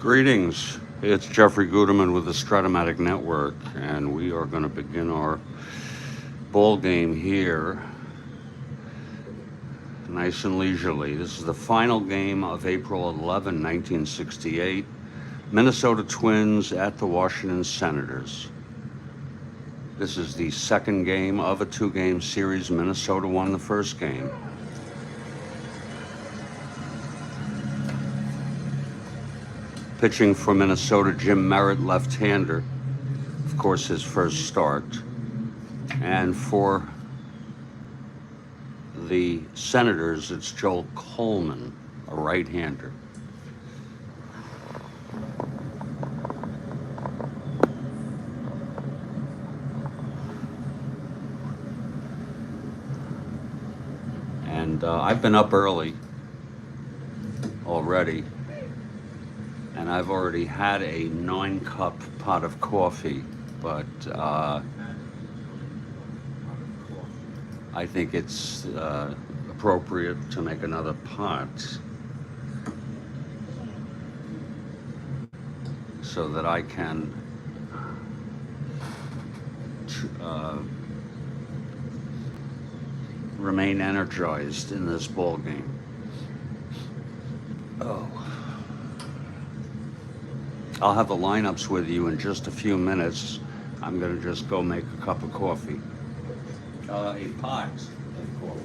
Greetings. It's Jeffrey Guterman with the Strat-O-Matic Network, and we are going to begin our ball game here, nice and leisurely. This is the final game of April 11, 1968. Minnesota Twins at the Washington Senators. This is the second game of a two-game series. Minnesota won the first game. Pitching for Minnesota, Jim Merritt, left-hander. Of course, his first start. And for the Senators, it's Joel Coleman, a right-hander. And I've been up early already. And I've already had a 9-cup pot of coffee, but I think it's appropriate to make another pot so that I can remain energized in this ball game. Oh. I'll have the lineups with you in just a few minutes. I'm going to just go make a cup of coffee. A pot of coffee.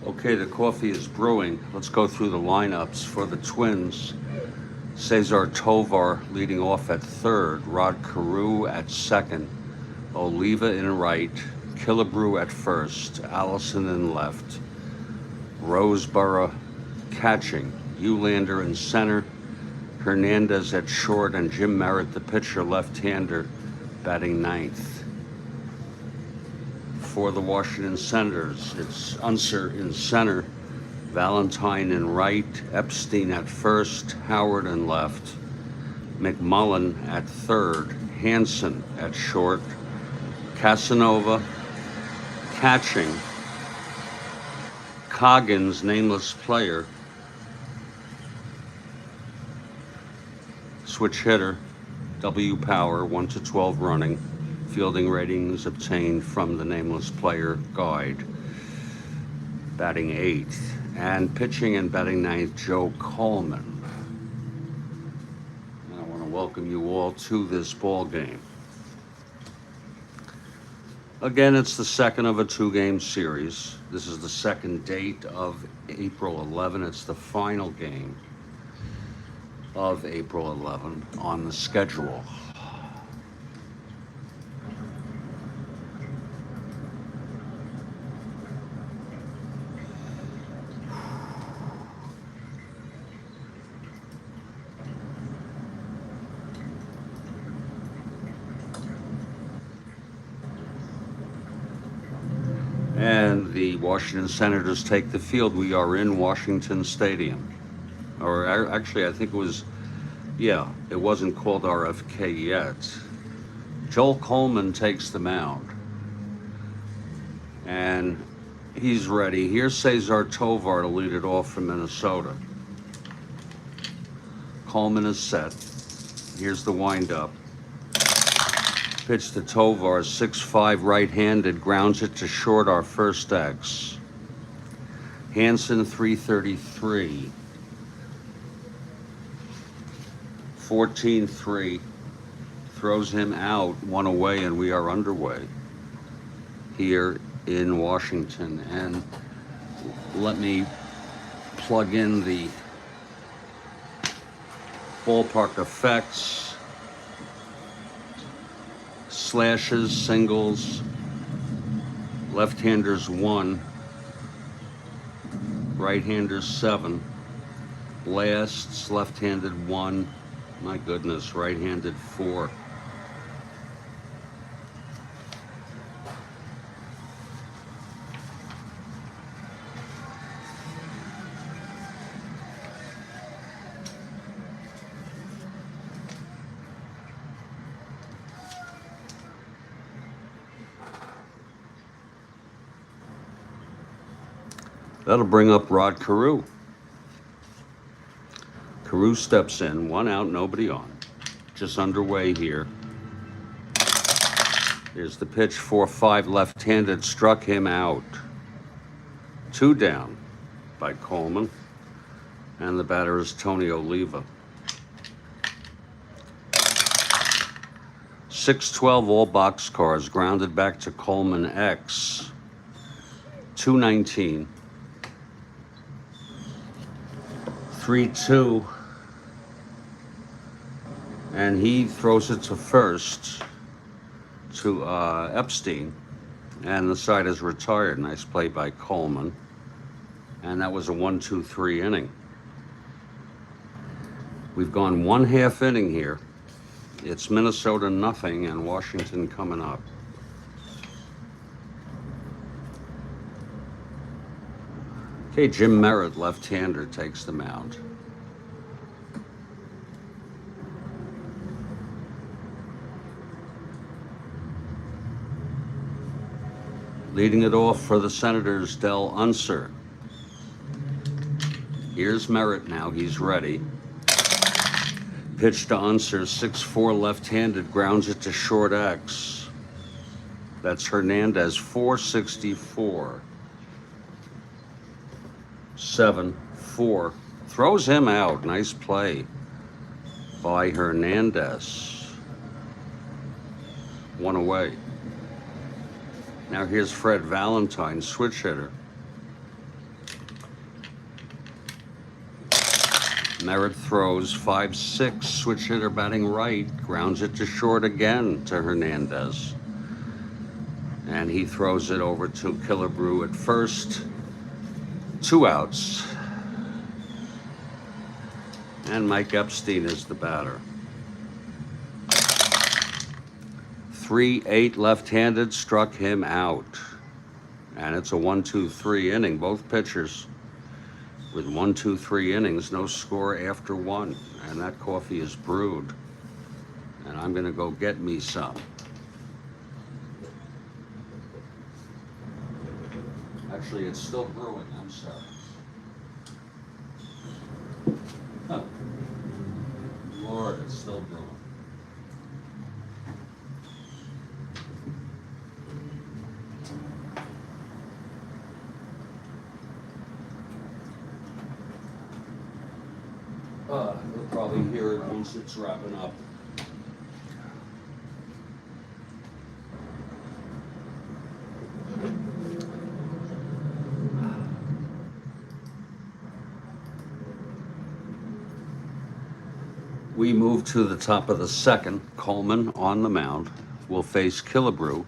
Okay, the coffee is brewing. Let's go through the lineups for the Twins. Cesar Tovar leading off at third, Rod Carew at second, Oliva in right, Killebrew at first, Allison in left, Roseborough catching, Eulander in center, Hernandez at short, and Jim Merritt, the pitcher, left-hander, batting ninth. For the Washington Senators, it's Unser in center, Valentine in right, Epstein at first, Howard in left, McMullen at third, Hansen at short, Casanova catching, Coggins, nameless player, switch hitter, W power, 1 to 12 running, fielding ratings obtained from the nameless player guide, batting eighth. And pitching and batting ninth, Joe Coleman. And I want to welcome you all to this ball game. Again, it's the second of a two-game series. This is the second date of April 11. It's the final game of April 11 on the schedule. And the Washington Senators take the field. We are in Washington Stadium. Or actually, I think it was, yeah, it wasn't called RFK yet. Joel Coleman takes the mound. And he's ready. Here's Cesar Tovar to lead it off from Minnesota. Coleman is set. Here's the windup. Pitch to Tovar, 6'5", right-handed, grounds it to short, our first X. Hansen, 333. 14-3. Throws him out, one away, and we are underway here in Washington. And let me plug in the ballpark effects. Slashes, singles, left-handers 1, right-handers 7, blasts, left-handed 1, my goodness, right-handed 4. That'll bring up Rod Carew. Carew steps in, 1 out, nobody on. Just underway here. Here's the pitch, 4-5, left-handed, struck him out. 2 down by Coleman. And the batter is Tony Oliva. 6-12, all boxcars, grounded back to Coleman X. 2-19. 3-2, and he throws it to first to Epstein, and the side is retired. Nice play by Coleman, and that was a 1-2-3 inning. We've gone 1/2 inning here. It's Minnesota nothing and Washington coming up. Okay, Jim Merritt, left-hander, takes the mound. Leading it off for the Senators, Del Unser. Here's Merritt now, he's ready. Pitch to Unser, 6'4", left-handed, grounds it to short X. That's Hernandez, 464. 7-4. Throws him out. Nice play by Hernandez. 1 away. Now here's Fred Valentine, switch hitter. Merritt throws 5-6, switch hitter batting right, grounds it to short again to Hernandez. And he throws it over to Killebrew at first. 2 outs. And Mike Epstein is the batter. 3-8 left-handed, struck him out. And it's a 1-2-3 inning. Both pitchers with 1-2-3 innings, no score after 1. And that coffee is brewed. And I'm gonna go get me some. Actually, it's still brewing, I'm sorry. Huh. Lord, it's still brewing. You'll probably hear it once it's wrapping up. We move to the top of the second. Coleman on the mound will face Killebrew,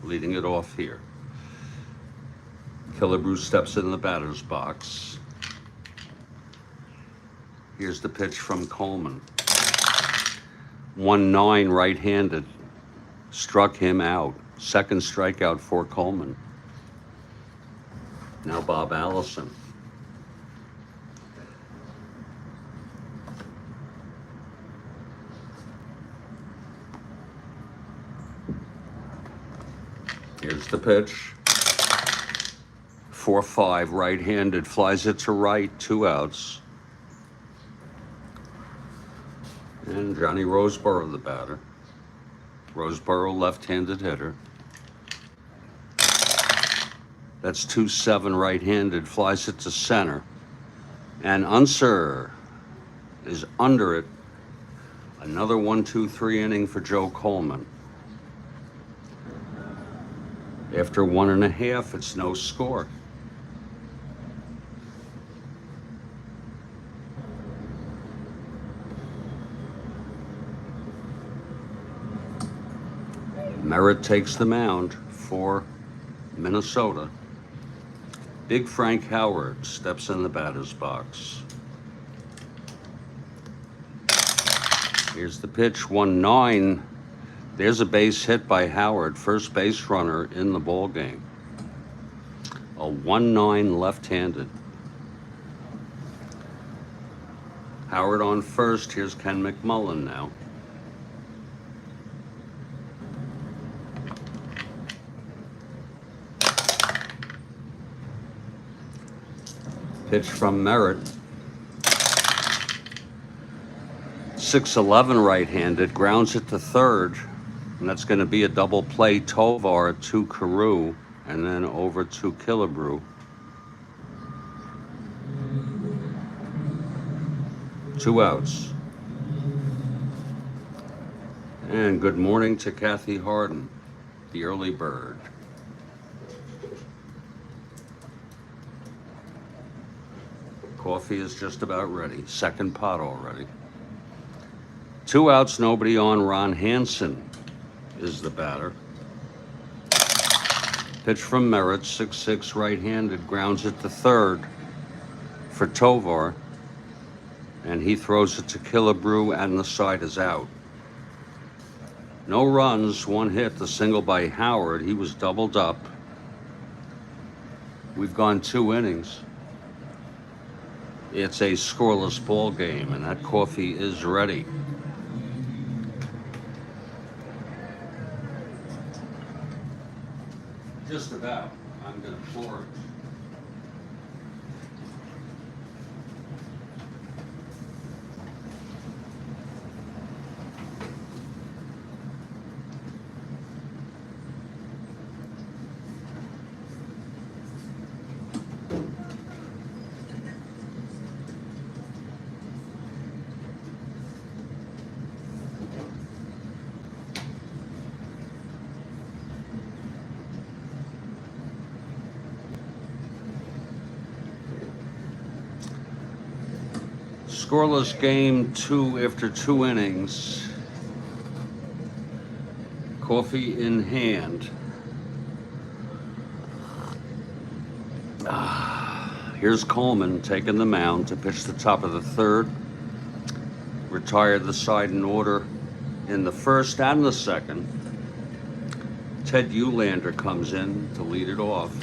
leading it off here. Killebrew steps in the batter's box. Here's the pitch from Coleman. 1-9 right-handed, struck him out. Second strikeout for Coleman. Now Bob Allison. Here's the pitch. 4-5 right-handed, flies it to right, 2 outs. And Johnny Roseboro, the batter. Roseboro, left-handed hitter. That's 2-7 right-handed, flies it to center. And Unser is under it. Another 1-2-3 inning for Joe Coleman. After 1.5, it's no score. Merritt takes the mound for Minnesota. Big Frank Howard steps in the batter's box. Here's the pitch, 1-9. There's a base hit by Howard, first base runner in the ball game. A 1-9 left-handed. Howard on first. Here's Ken McMullen now. Pitch from Merritt. 6-11 right-handed, grounds it to third, and that's going to be a double play. Tovar to Carew, and then over to Killebrew. Two outs. And good morning to Kathy Harden, the early bird. Coffee is just about ready. Second pot already. 2 outs, nobody on. Ron Hansen is the batter. Pitch from Merritt, 6-6 right-handed, grounds it to third for Tovar. And he throws it to Killebrew, and the side is out. No runs, 1 hit, the single by Howard. He was doubled up. We've gone 2 innings. It's a scoreless ball game, and that coffee is ready. Just about. I'm going to pour it. scoreless game, after 2 innings. Coffee in hand. Here's Coleman taking the mound to pitch the top of the 3rd. Retired the side in order in the 1st and the 2nd. Ted Eulander comes in to lead it off.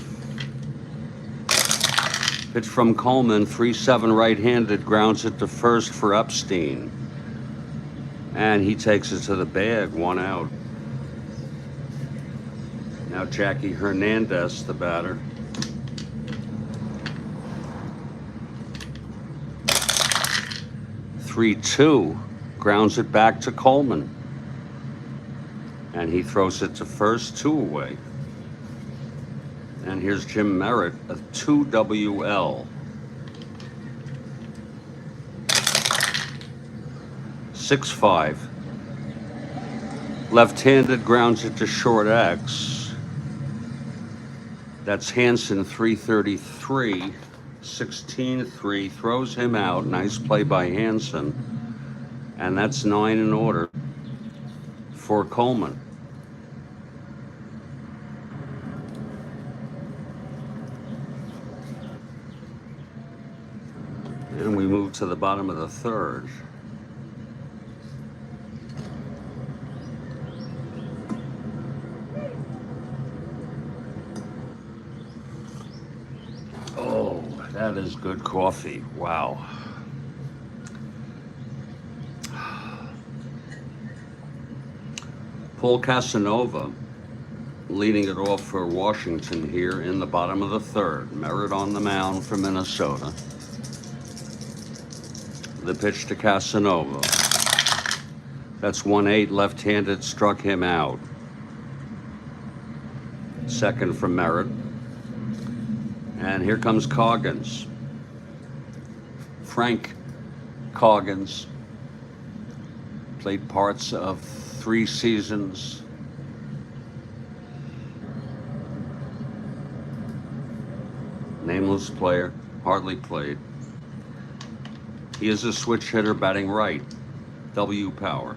Pitch from Coleman, 3-7 right-handed, grounds it to 1st for Epstein. And he takes it to the bag, 1 out. Now Jackie Hernandez, the batter. (3-2), grounds it back to Coleman. And he throws it to 1st, 2 away. And here's Jim Merritt, a 2 WL. 6-5. Left-handed, grounds it to short X. That's Hansen, 333. 16-3, throws him out. Nice play by Hansen. And that's 9 in order for Coleman. And we move to the bottom of the 3rd. Oh, that is good coffee. Wow. Paul Casanova leading it off for Washington here in the bottom of the 3rd. Merritt on the mound for Minnesota. The pitch to Casanova. That's 1-8, left-handed, struck him out. 2nd from Merritt. And here comes Coggins. Frank Coggins. Played parts of 3 seasons. Nameless player, hardly played. He is a switch hitter batting right, W power.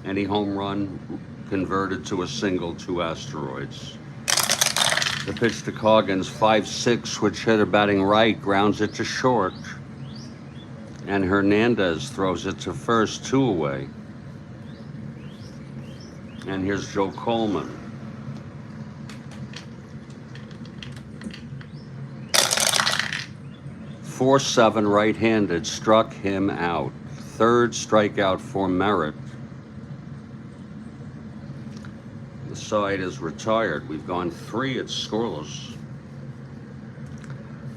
Any home run converted to a single, 2 asteroids. The pitch to Coggins, 5-6, switch hitter batting right, grounds it to short. And Hernandez throws it to 1st, 2 away. And here's Joe Coleman. (4-7) right-handed, struck him out. 3rd strikeout for Merritt. The side is retired. We've gone 3, it's scoreless.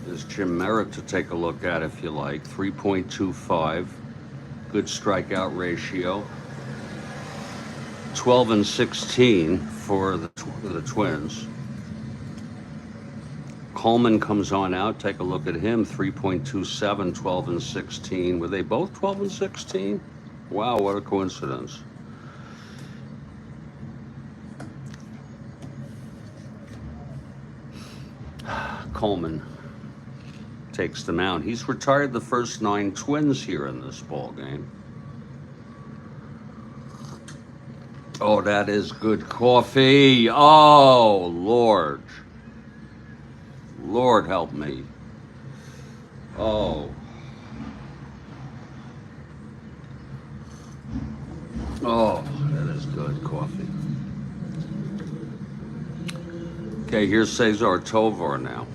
There's Jim Merritt to take a look at if you like. 3.25, good strikeout ratio. 12-16 for the Twins. Coleman comes on out. Take a look at him. 3.27, 12-16. Were they both 12-16? Wow, what a coincidence. Coleman takes the mound. He's retired the first 9 Twins here in this ball game. Oh, that is good coffee. Oh, Lord. Lord help me. Oh. Oh, that is good coffee. Okay, here's Cesar Tovar now.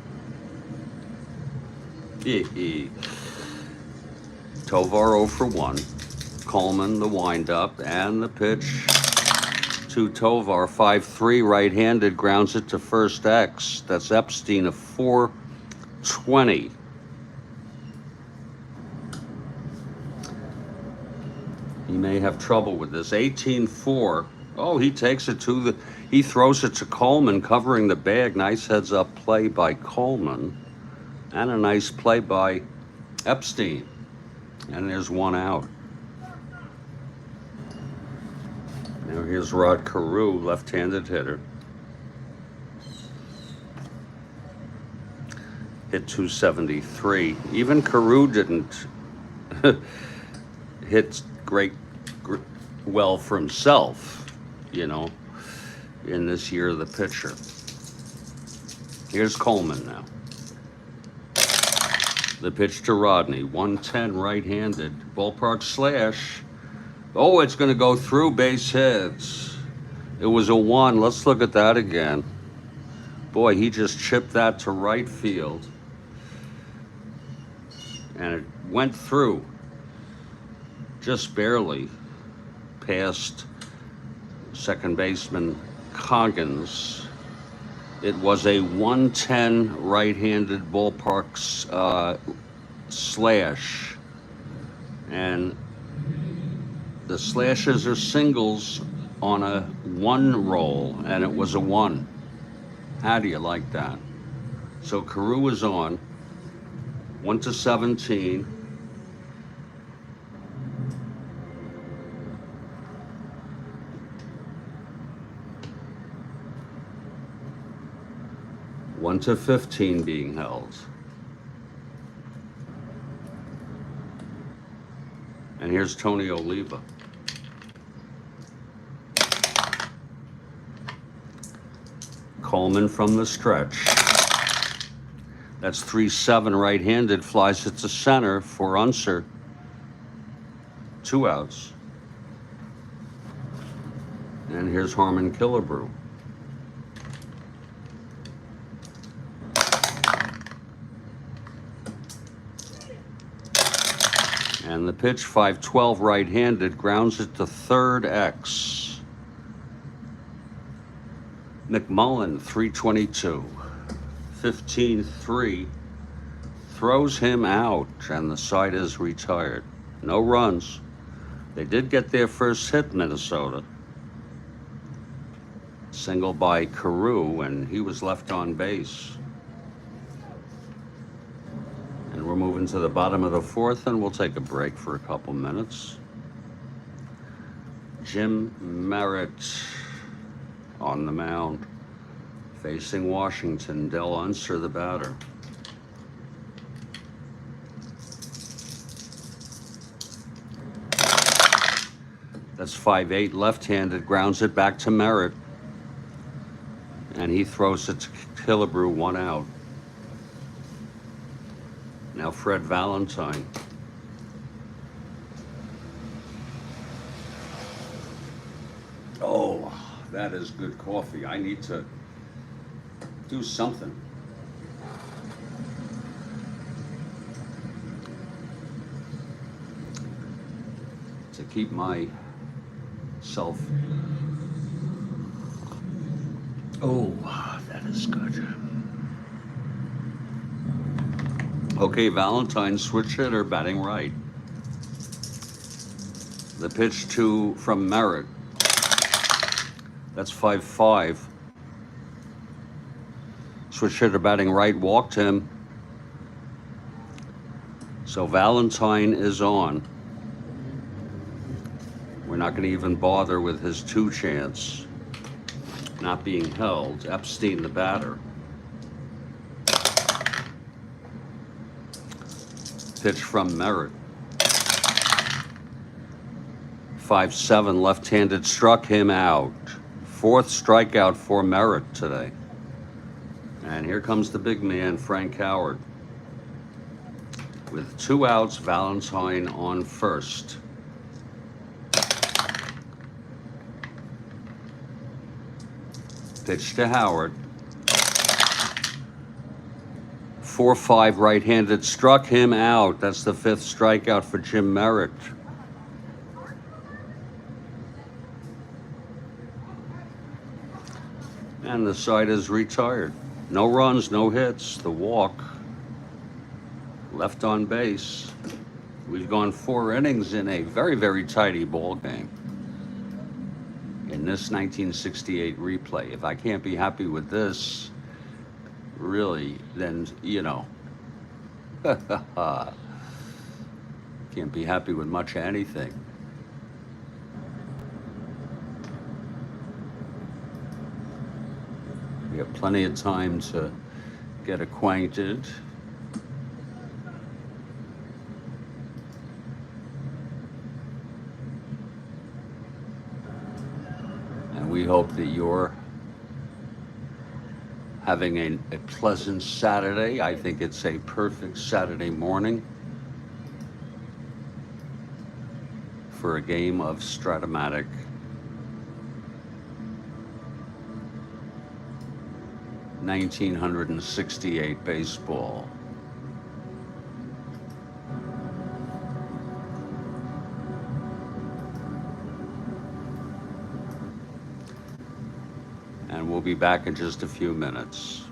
Tovar 0 for 1. Coleman, the windup, and the pitch to Tovar. 5-3, right-handed, grounds it to 1st X. That's Epstein, a 420. He may have trouble with this. 18-4. Oh, he takes it to the... He throws it to Coleman, covering the bag. Nice heads-up play by Coleman. And a nice play by Epstein. And there's 1 out. Now here's Rod Carew, left-handed hitter. Hit 273. Even Carew didn't hit well for himself, you know, in this year of the pitcher. Here's Coleman now. The pitch to Rodney, 110 right-handed, ballpark slash. Oh, it's going to go through, base hits. It was a 1. Let's look at that again. Boy, he just chipped that to right field. And it went through just barely past second baseman Coggins. It was a 110 right-handed ballpark slash. And the slashes are singles on a 1 roll, and it was a 1. How do you like that? So Carew is on. 1-17. One to 15 being held. And here's Tony Oliva. Coleman from the stretch. That's 3-7 right-handed, flies it to center for Unser. 2 outs. And here's Harmon Killebrew. And the pitch, 5-12 right-handed, grounds it to third X. McMullen, 322. 15-3. Throws him out, and the side is retired. No runs. They did get their first hit, Minnesota. Single by Carew, and he was left on base. And we're moving to the bottom of the 4th, and we'll take a break for a couple minutes. Jim Merritt on the mound, facing Washington. Del Unser, the batter. That's 5-8 left-handed, grounds it back to Merritt. And he throws it to Killebrew, 1 out. Now Fred Valentine. Oh, that is good coffee. I need to do something. To keep myself. Oh, that is good. Okay, Valentine, switch hitter, batting right. The pitch from Merritt. That's 5-5. Switch hitter batting right, walked him. So Valentine is on. We're not going to even bother with his 2 chance. Not being held. Epstein, the batter. Pitch from Merritt. 5-7 left-handed, struck him out. 4th strikeout for Merritt today. And here comes the big man, Frank Howard. With 2 outs, Valentine on first. Pitch to Howard. 4-5 right-handed, struck him out. That's the 5th strikeout for Jim Merritt. And the side is retired. No runs, no hits. The walk. Left on base. We've gone 4 innings in a very, very tidy ball game. In this 1968 replay. If I can't be happy with this, really, then, you know, can't be happy with much of anything. We have plenty of time to get acquainted. we hope that you're having a pleasant Saturday. I think it's a perfect Saturday morning for a game of Strat-O-Matic. (1968) baseball. And we'll be back in just a few minutes.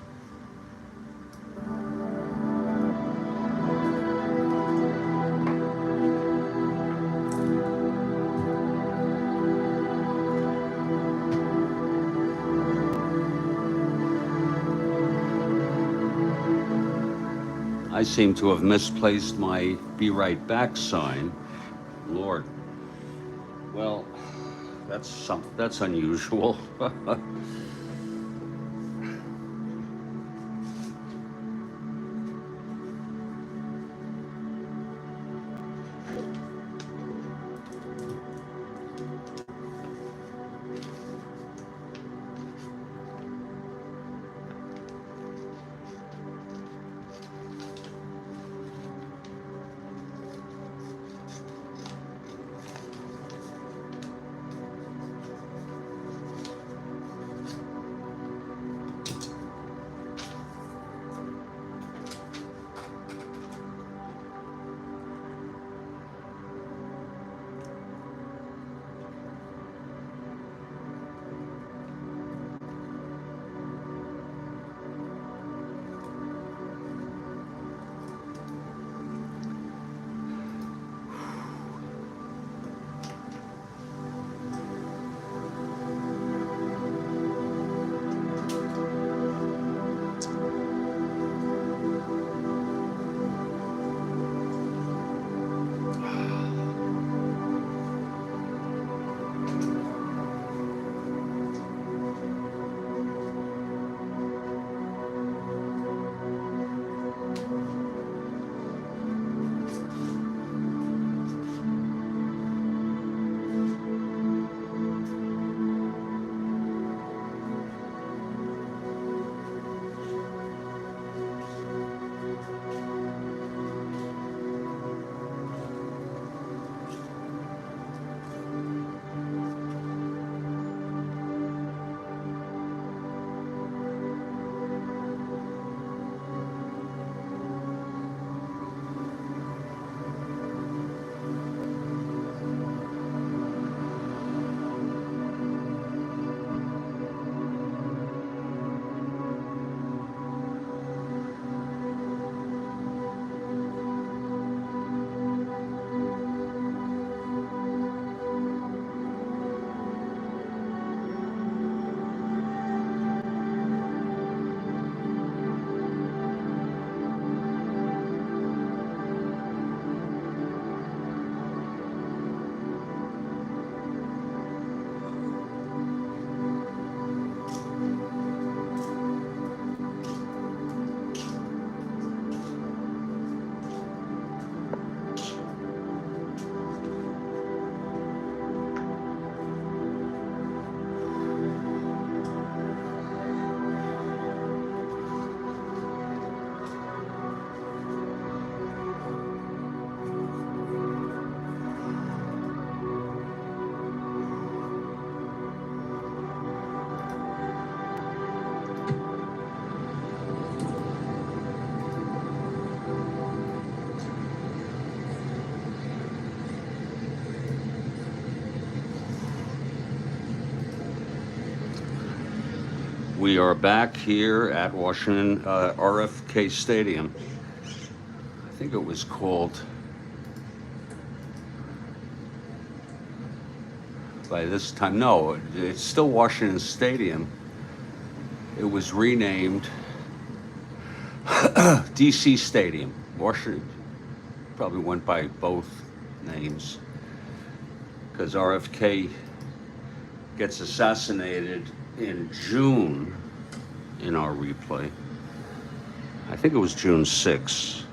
I seem to have misplaced my "Be Right Back" sign. Lord. Well, that's unusual. We are back here at Washington RFK Stadium. I think it was called, by this time, no, it's still Washington Stadium. It was renamed DC Stadium. Washington probably went by both names because RFK gets assassinated in June in our replay. I think it was June 6th.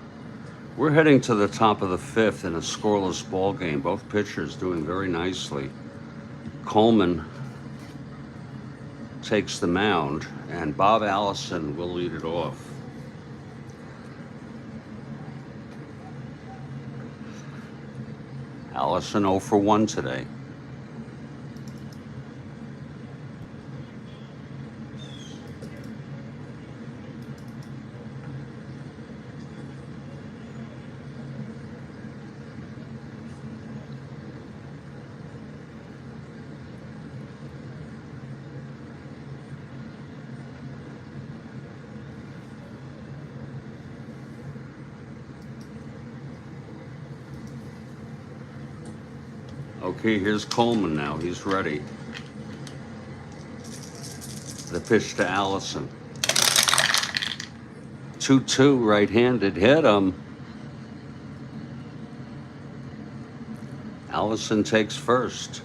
We're heading to the top of the fifth in a scoreless ball game. Both pitchers doing very nicely. Coleman takes the mound, and Bob Allison will lead it off. Allison 0 for 1 today. Okay, here's Coleman now. He's ready. The pitch to Allison. 2-2 right-handed. Hit him. Allison takes first.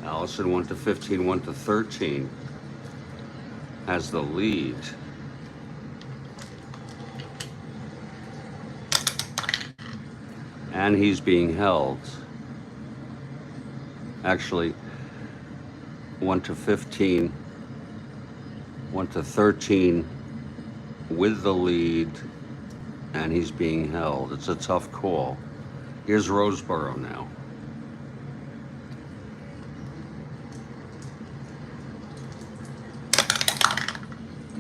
Allison 1 to 15, 1 to 13. Has the lead. And he's being held. Actually, 1 to 15, 1 to 13 with the lead, and he's being held. It's a tough call. Here's Roseboro now.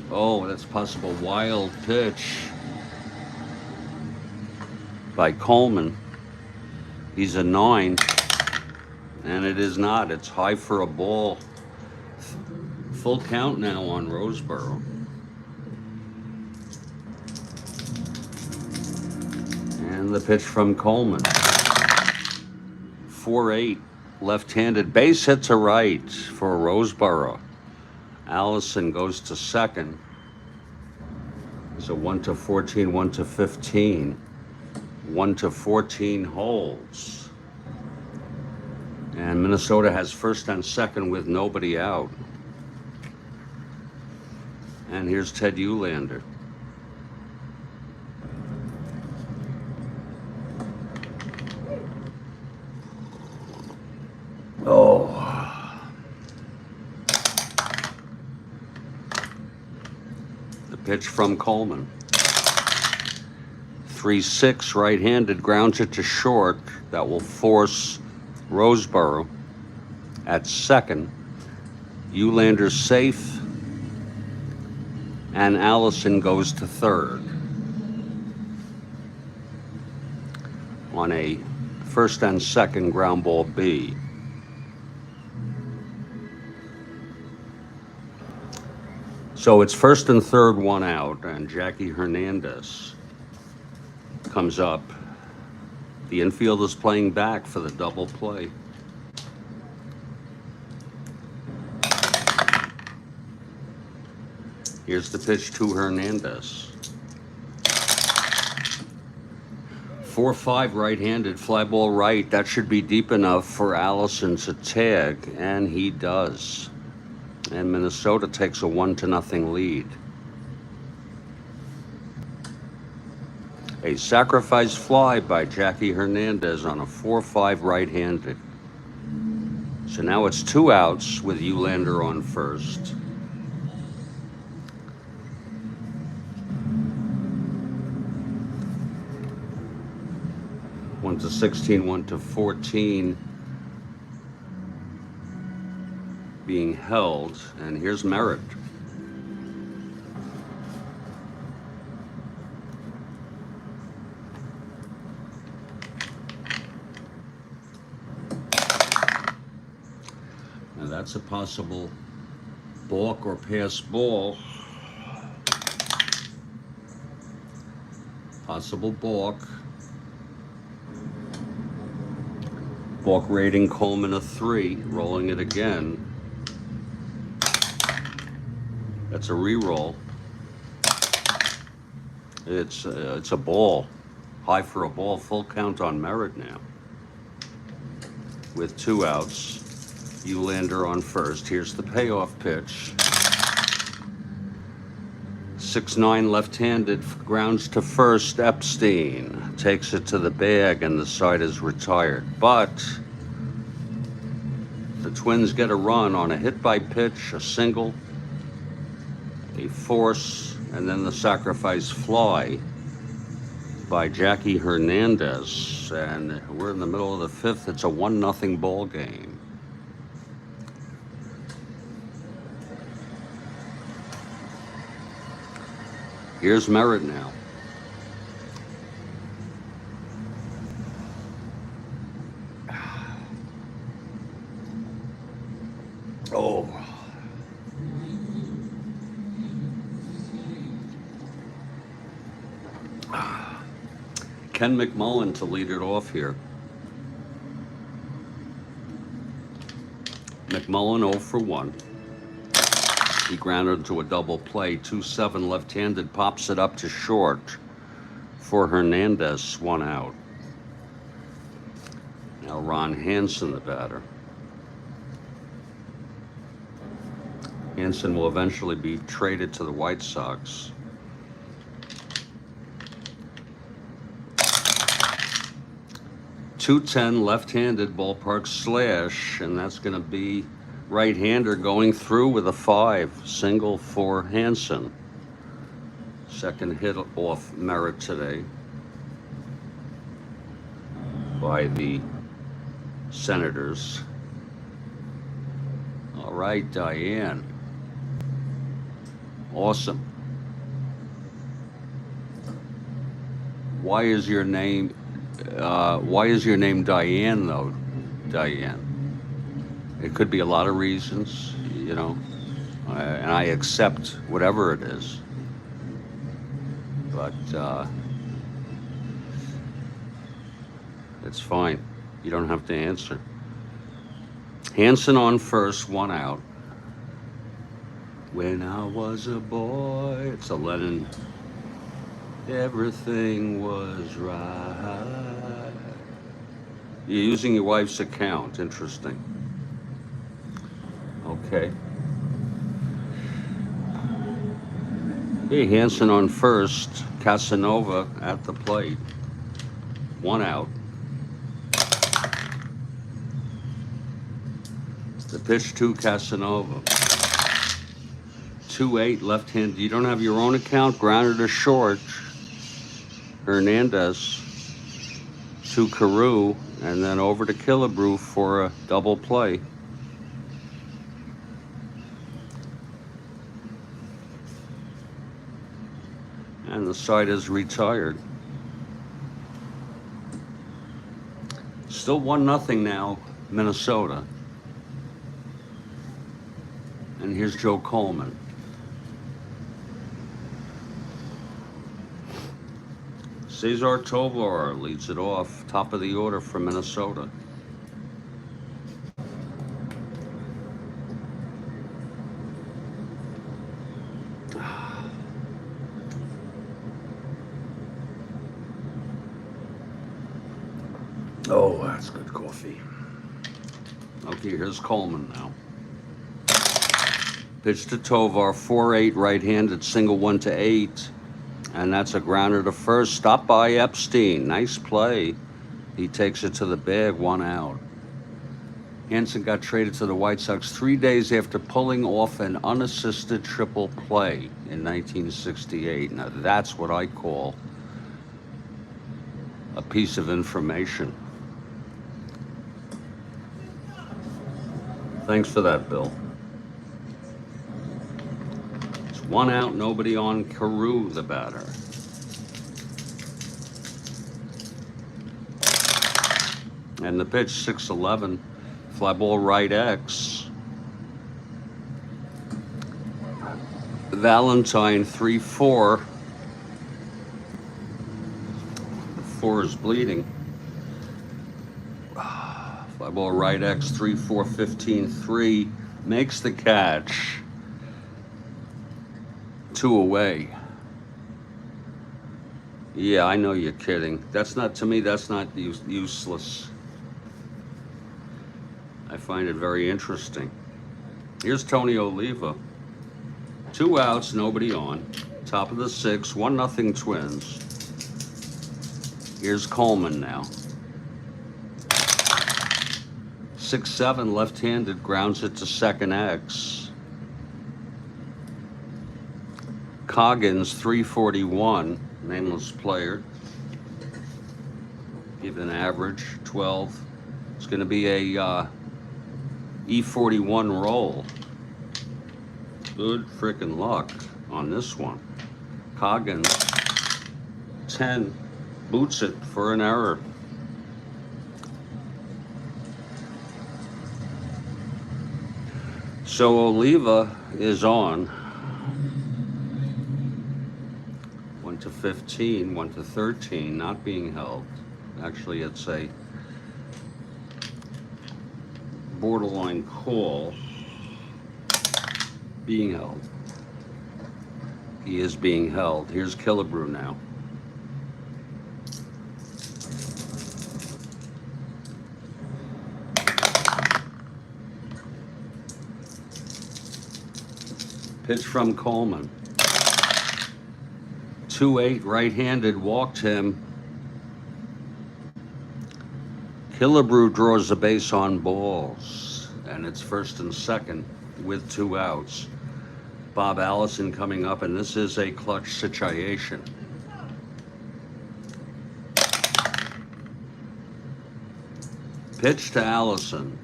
Oh, that's possible wild pitch by Coleman. He's a 9, and it is not. It's high for a ball. Full count now on Roseboro. And the pitch from Coleman. 4-8, left-handed. Base hit to right for Roseboro. Allison goes to second. So 1 to 14, 1 to 15. 1 to 14 holds. And Minnesota has first and second with nobody out. And here's Ted Eulander. Oh. The pitch from Coleman. 3-6 right-handed, grounds it to short. That will force Roseboro at second. Eulander's safe, and Allison goes to third on a first and second ground ball B. So it's first and third, 1 out, and Jackie Hernandez comes up. The infield is playing back for the double play. Here's the pitch to Hernandez. 4-5 right-handed, fly ball right. That should be deep enough for Allison to tag, and he does. And Minnesota takes a 1-0 lead. A sacrifice fly by Jackie Hernandez on a 4-5 right-handed. So now it's 2 outs with Eulander on first. One to 16, 1 to 14 being held, and here's Merritt. Now that's a possible balk or pass ball. Possible balk. Balk rating Coleman a 3, rolling it again. That's a re-roll. It's a ball. High for a ball. Full count on Merritt now. With 2 outs. Eulander on first. Here's the payoff pitch. 6-9 left-handed, grounds to first. Epstein takes it to the bag, and the side is retired. But The Twins get a run on a hit by pitch, a single, a force, and then the sacrifice fly by Jackie Hernandez. And we're in the middle of the fifth. It's a 1-0 ball game. Here's Merritt now. Oh. Ken McMullen to lead it off here. McMullen 0 for 1. He grounded to a double play. 2-7 left-handed, pops it up to short for Hernandez, 1 out. Now Ron Hansen, the batter. Hansen will eventually be traded to the White Sox. .210 left-handed ballpark slash, and that's going to be right-hander going through with a 5, single for Hansen. Second hit off Merritt today by the Senators. All right, Diane. Awesome. Why is your name Diane, though, Diane? It could be a lot of reasons, you know, and I accept whatever it is. But it's fine. You don't have to answer. Hansen on first, 1 out. When I was a boy, it's a Lennon. Everything was right. You're using your wife's account. Interesting. Okay. Hey, Hansen on first. Casanova at the plate. 1 out. The pitch to Casanova. 2-8 left-handed. You don't have your own account. Grounded to short. Hernandez to Carew, and then over to Killebrew for a double play. And the side is retired. Still 1-0 now, Minnesota. And here's Joe Coleman. Cesar Tovar leads it off, top of the order for Minnesota. Oh, that's good coffee. Okay, here's Coleman now. Pitch to Tovar, 4-8 right-handed, single 1-8. And that's a grounder to first. Stopped by Epstein. Nice play. He takes it to the bag, 1 out. Hansen got traded to the White Sox 3 days after pulling off an unassisted triple play in 1968. Now that's what I call a piece of information. Thanks for that, Bill. 1 out, nobody on. Carew, the batter. And the pitch, 6-11. Fly ball right X. Valentine, 3-4. The 4 is bleeding. Fly ball right X, 3-4, 15-3. Makes the catch. 2 away. Yeah, I know you're kidding. That's not, to me, that's not useless. I find it very interesting. Here's Tony Oliva. 2 outs, nobody on. Top of the 6, 1-0 Twins. Here's Coleman now. 6-7 left-handed, grounds it to second X. Coggins 341, nameless player. Even average 12. It's going to be a E41 roll. Good freaking luck on this one. Coggins 10 boots it for an error. So Oliva is on. 1 to 15, 1 to 13, not being held. Actually, it's a borderline call. Being held. He is being held. Here's Killebrew now. Pitch from Coleman. 2-8 right-handed, walked him. Killebrew draws the base on balls, and it's first and second with 2 outs. Bob Allison coming up, and this is a clutch situation. Pitch to Allison.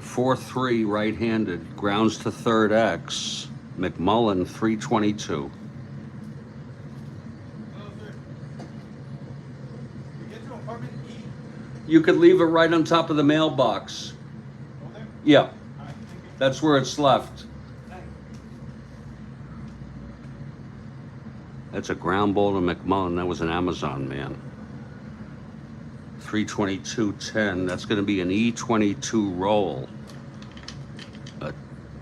4-3 right-handed, grounds to third X. McMullen 322. You could leave it right on top of the mailbox. Yeah, that's where it's left. That's a ground ball to McMullen. That was an Amazon man. 322.10. That's going to be an E22 roll. A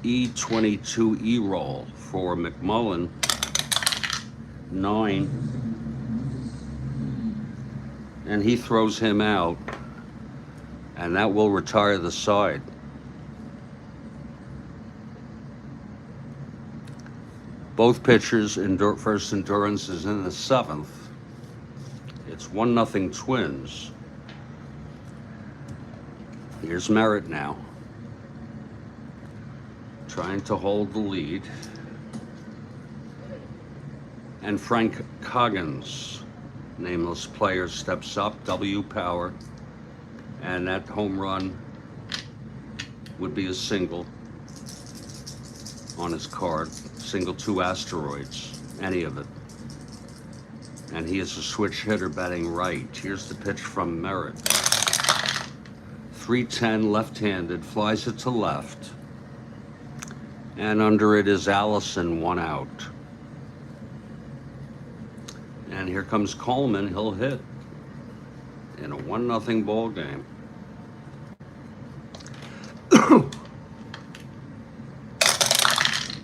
E22 E roll for McMullen. 9. And he throws him out. And that will retire the side. Both pitchers, first endurance is in the 7th. It's 1-0 Twins. Here's Merritt now. Trying to hold the lead. And Frank Coggins, nameless player, steps up, W power. And that home run would be a single on his card. Single 2 asteroids, any of it. And he is a switch hitter batting right. Here's the pitch from Merritt. 310 left-handed, flies it to left. And under it is Allison, 1 out. And here comes Coleman, he'll hit in a 1-0 ball game.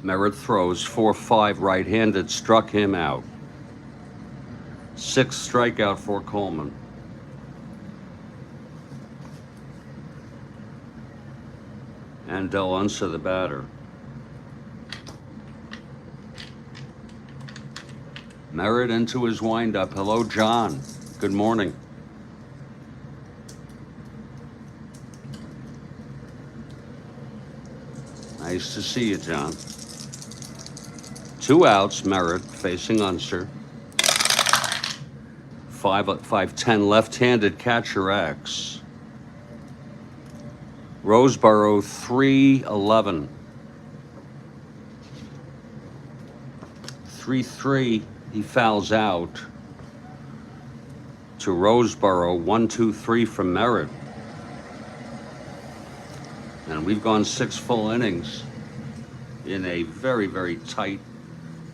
Merritt throws 4-5 right-handed, struck him out. 6th strikeout for Coleman. And Del Unsa, the batter. Merritt into his windup. Hello, John. Good morning. Nice to see you, John. 2 outs, Merritt facing Unser. 5'10" left-handed catcher X. Roseboro 3-11. 3-3, he fouls out to Roseboro. 1-2-3 from Merritt. And we've gone 6 full innings in a very, very tight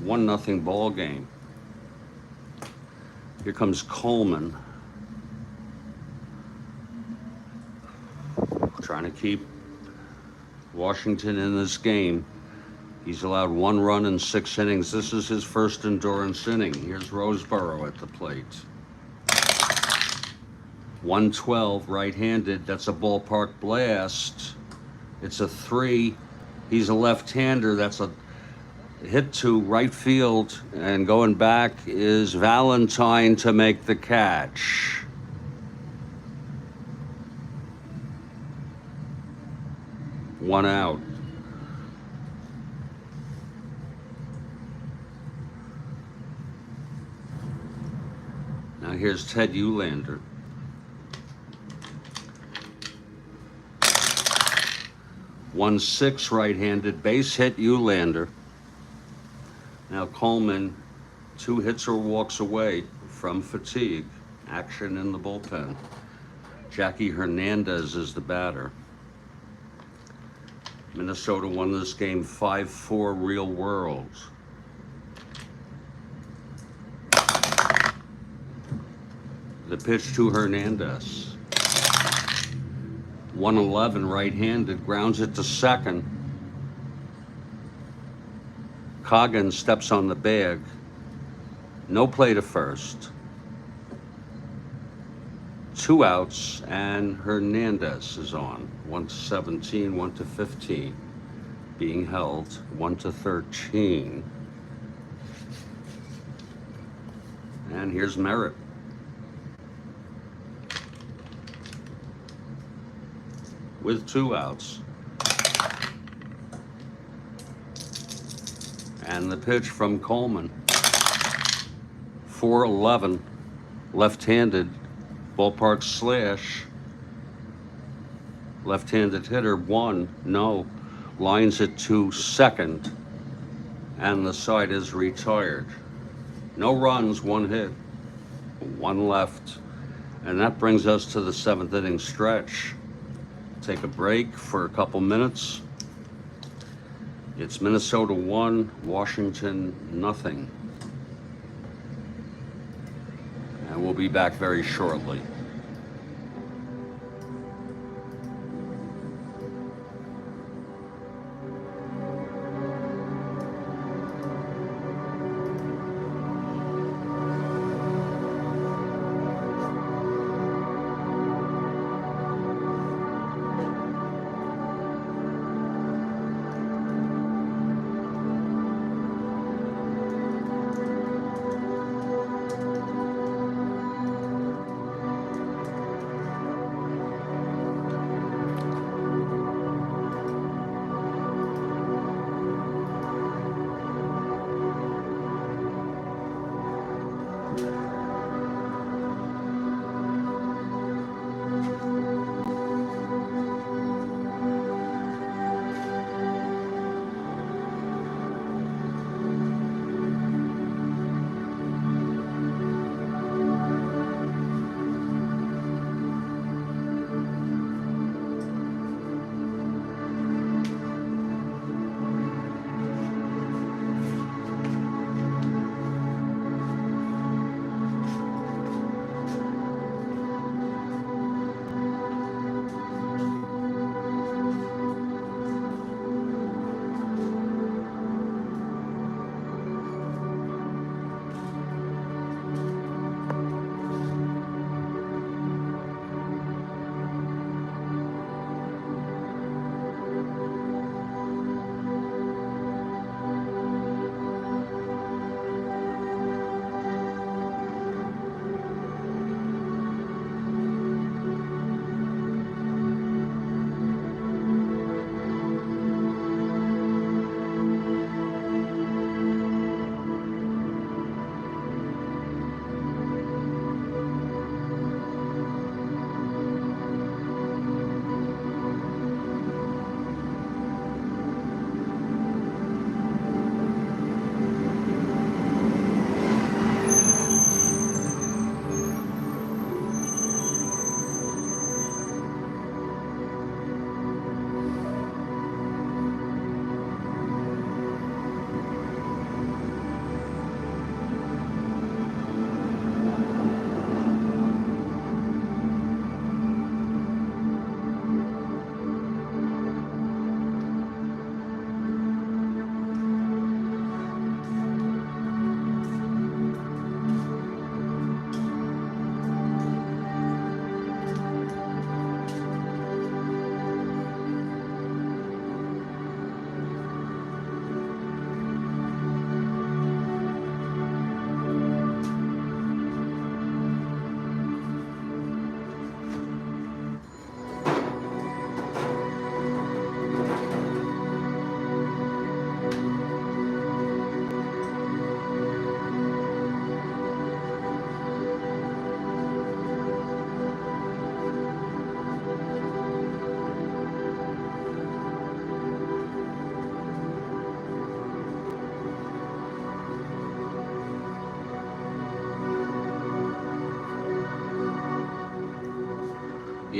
1-0 ball game. Here comes Coleman. Trying to keep Washington in this game. He's allowed 1 run in 6 innings. This is his first endurance inning. Here's Roseboro at the plate. 112 right-handed. That's a ballpark blast. It's a 3. He's a left-hander. That's a hit to right field, and going back is Valentine to make the catch. 1 out. Now here's Ted Eulander. One 6 right-handed, base hit Eulander. Now Coleman, 2 hits or walks away from fatigue. Action in the bullpen. Jackie Hernandez is the batter. Minnesota won this game 5-4 real world. The pitch to Hernandez. 111 right-handed, grounds it to second. Coggins steps on the bag. No play to first. 2 outs, and Hernandez is on. 1-17, 1-15. Being held 1-13. And here's Merritt. With 2 outs. And the pitch from Coleman. 4-11, left-handed, ballpark slash. Left-handed hitter, 1, no. Lines it to second, and the side is retired. No runs, 1 hit, 1 left. And that brings us to the 7th inning stretch. Take a break for a couple minutes. It's Minnesota 1, Washington nothing. And we'll be back very shortly.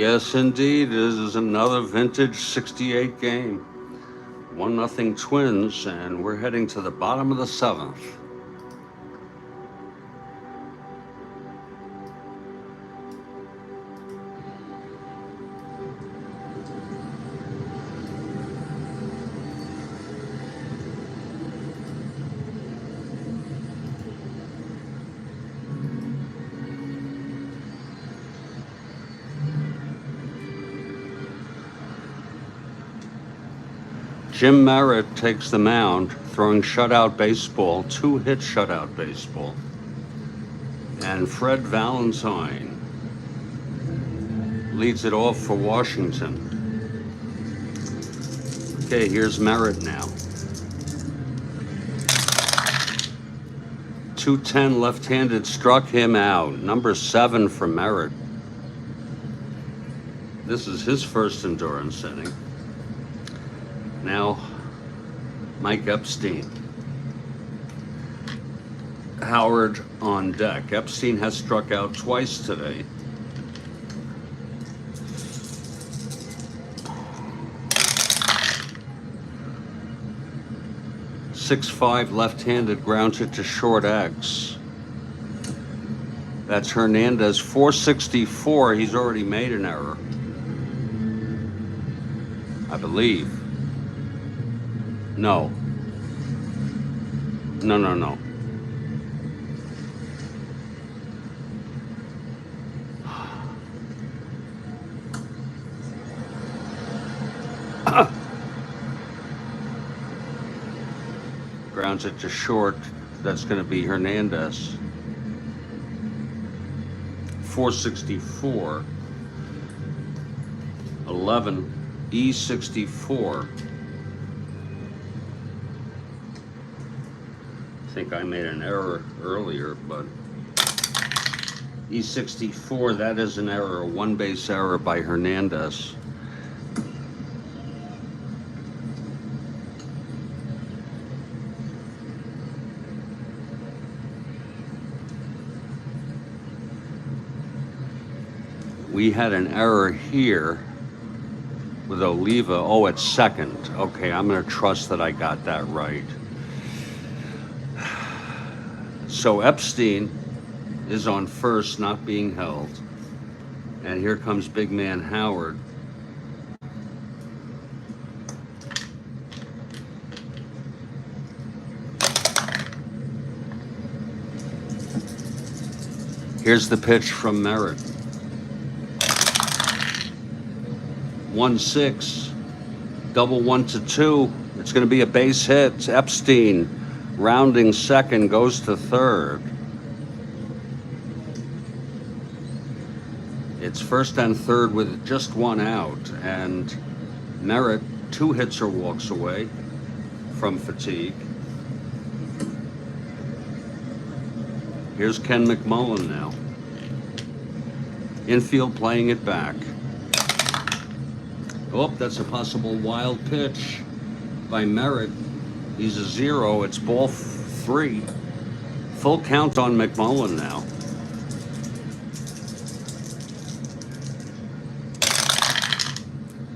Yes, indeed. This is another vintage 68 game. 1-0 Twins, and we're heading to the bottom of the seventh. Jim Merritt takes the mound, throwing shutout baseball, 2-hit shutout baseball. And Fred Valentine leads it off for Washington. Okay, here's Merritt now. 210 left-handed struck him out. Number 7 for Merritt. This is his first endurance inning. Now, Mike Epstein. Howard on deck. Epstein has struck out twice today. .65 left-handed grounds it to short X. That's Hernandez. .464. He's already made an error, I believe. No. No. Grounds it to short. That's going to be Hernandez. .464. 11. E64. I think I made an error earlier, but E64, that is an error, a one-base error by Hernandez. We had an error here with Oliva. Oh, it's second. Okay, I'm going to trust that I got that right. So Epstein is on first, not being held. And here comes big man Howard. Here's the pitch from Merritt. 1-6, double 1-2. It's going to be a base hit. Epstein rounding second, goes to third. It's first and third with just one out, and Merritt 2 hits or walks away from fatigue. Here's Ken McMullen now. Infield playing it back. Oh, that's a possible wild pitch by Merritt. He's a 0. It's ball 3. Full count on McMullen now.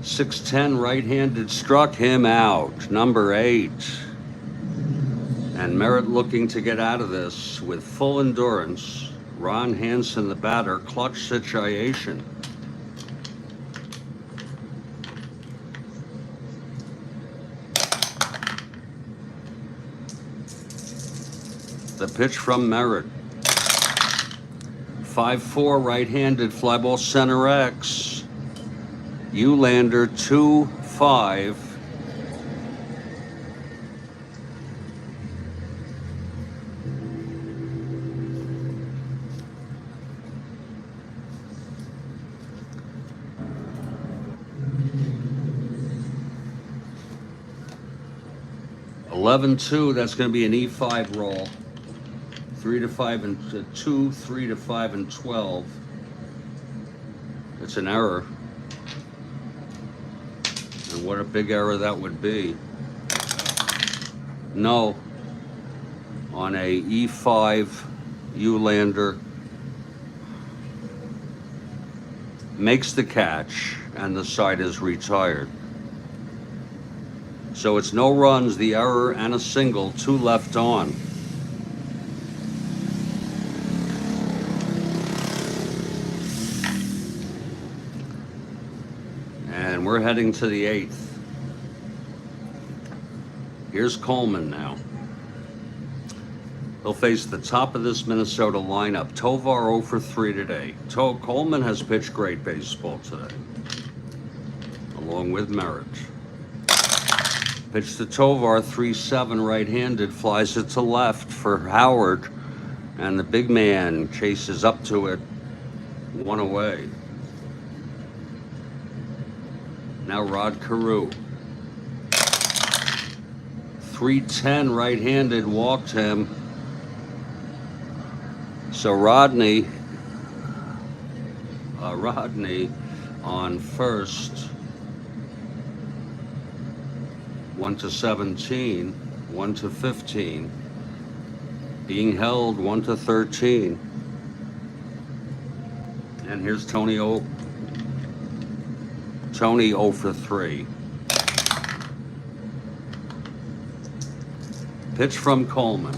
.610 right-handed struck him out. Number 8. And Merritt looking to get out of this with full endurance. Ron Hansen, the batter, clutch situation. The pitch from Merritt. 5-4 right-handed fly ball center X. Ulander 2-5. .11-2. That's going to be an E5 roll. 3-5 and 2, 3-5 and 12. It's an error. And what a big error that would be. No. On a E5 Ulander. makes the catch, and the side is retired. So it's no runs, the error, and a single, 2 left on. And we're heading to the 8th. Here's Coleman now. He'll face the top of this Minnesota lineup. Tovar 0 for 3 today. Coleman has pitched great baseball today, along with Merritt. Pitch to Tovar, 3-7 right-handed, flies it to left for Howard, and the big man chases up to it, 1 away. Now Rod Carew. 3-10 right-handed, walked him. So Rodney on first, 1-17, 1-15, being held 1-13. And here's Tony 0 for 3. Pitch from Coleman.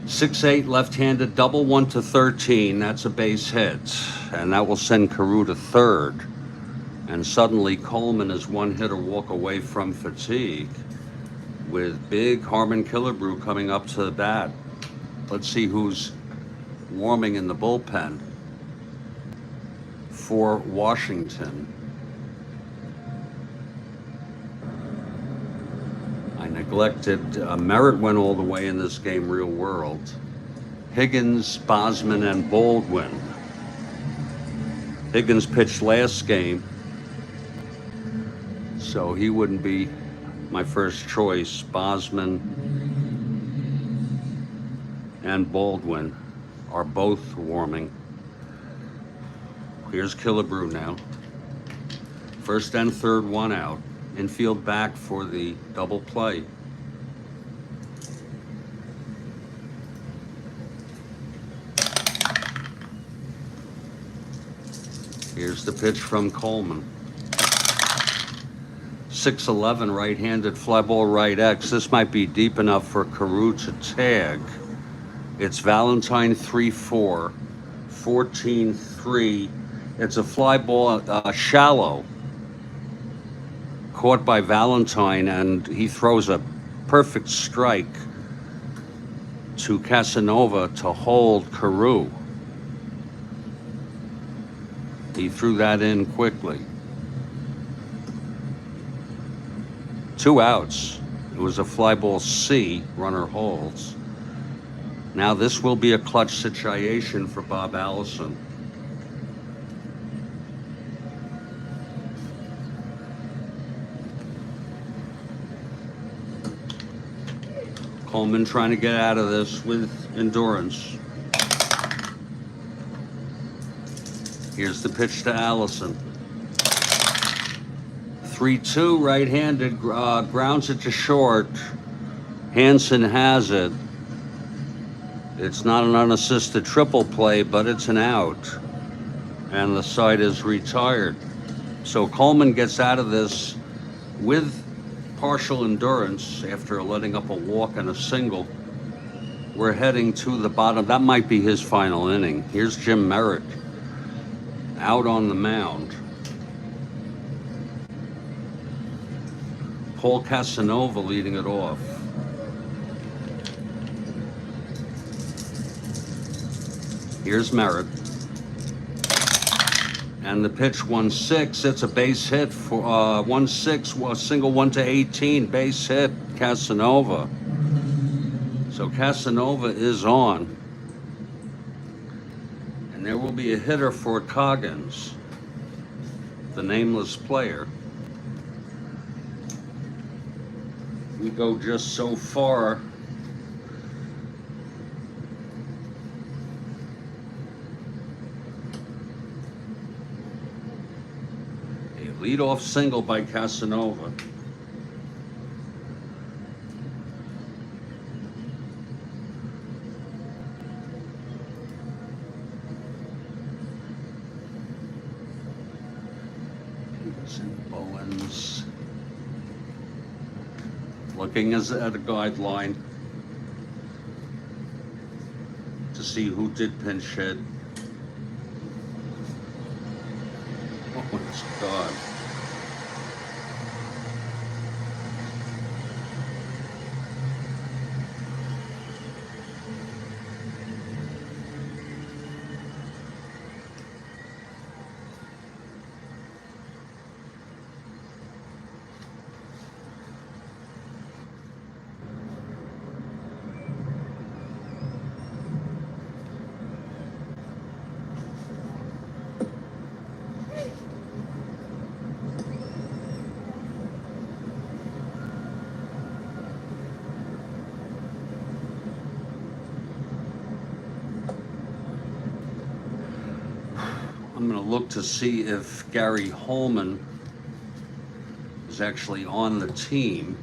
6-8 left-handed double, 1-13. That's a base hit, and that will send Carew to third. And suddenly Coleman is 1 hitter walk away from fatigue, with big Harmon Killebrew coming up to the bat. Let's see who's warming in the bullpen for Washington. Neglected. Merritt went all the way in this game, real world. Higgins, Bosman, and Baldwin. Higgins pitched last game, so he wouldn't be my first choice. Bosman and Baldwin are both warming. Here's Killebrew now. First and third, 1 out. Infield back for the double play. Here's the pitch from Coleman. 6-11 right-handed fly ball right X. This might be deep enough for Carew to tag. It's Valentine 3-4, 14-3. It's a fly ball, shallow, caught by Valentine, and he throws a perfect strike to Casanova to hold Carew. He threw that in quickly. 2 outs. It was a fly ball C, runner holds. Now this will be a clutch situation for Bob Allison. Coleman trying to get out of this with endurance. Here's the pitch to Allison. 3-2 right-handed, grounds it to short. Hansen has it. It's not an unassisted triple play, but it's an out. And the side is retired. So Coleman gets out of this with partial endurance after letting up a walk and a single. We're heading to the bottom. That might be his final inning. Here's Jim Merritt out on the mound. Paul Casanova leading it off. Here's Merritt. And the pitch 1-6. It's a base hit for 1-6, a single 1-18, base hit, Casanova. So Casanova is on. And there will be a hitter for Coggins, the nameless player. We go just so far. A leadoff single by Casanova. St. Bowens. Looking at a guideline to see who did pinch hit. Oh my God. I'm going to look to see if Gary Coleman is actually on the team.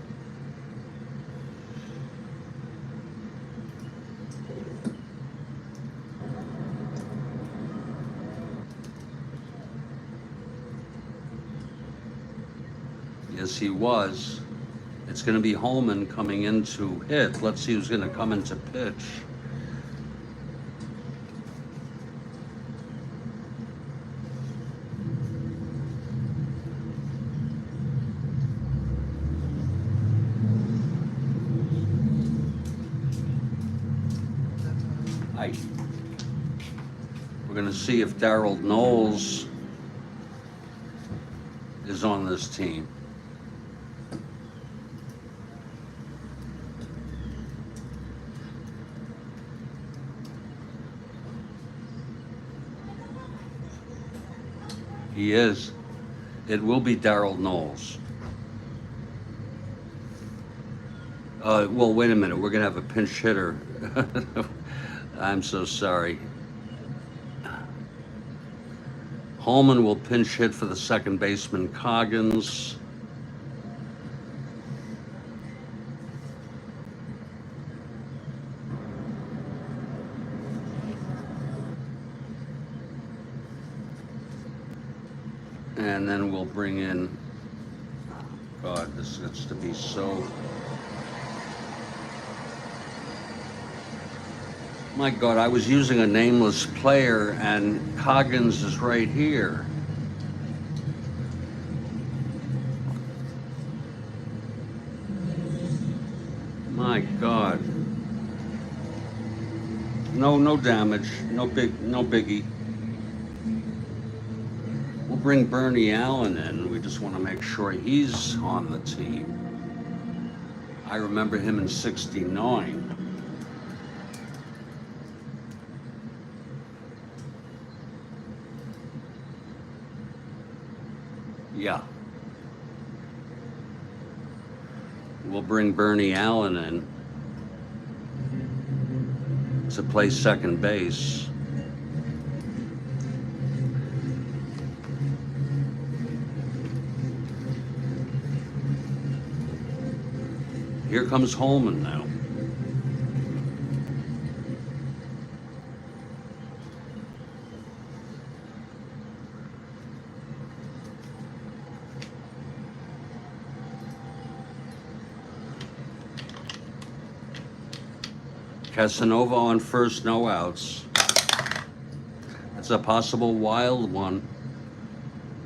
Yes, he was. It's going to be Coleman coming in to hit. Let's see who's going to come in to pitch. We're going to see if Darryl Knowles is on this team. He is. It will be Darryl Knowles. Well, wait a minute. We're going to have a pinch hitter. I'm so sorry. Coleman will pinch hit for the second baseman, Coggins. And then we'll bring in, God, this gets to be so, my God, I was using a nameless player and Coggins is right here. My God. No damage, no biggie. We'll bring Bernie Allen in. We just want to make sure he's on the team. I remember him in '69. Yeah. We'll bring Bernie Allen in to play second base. Here comes Coleman now. Casanova on first, no outs. That's a possible wild one,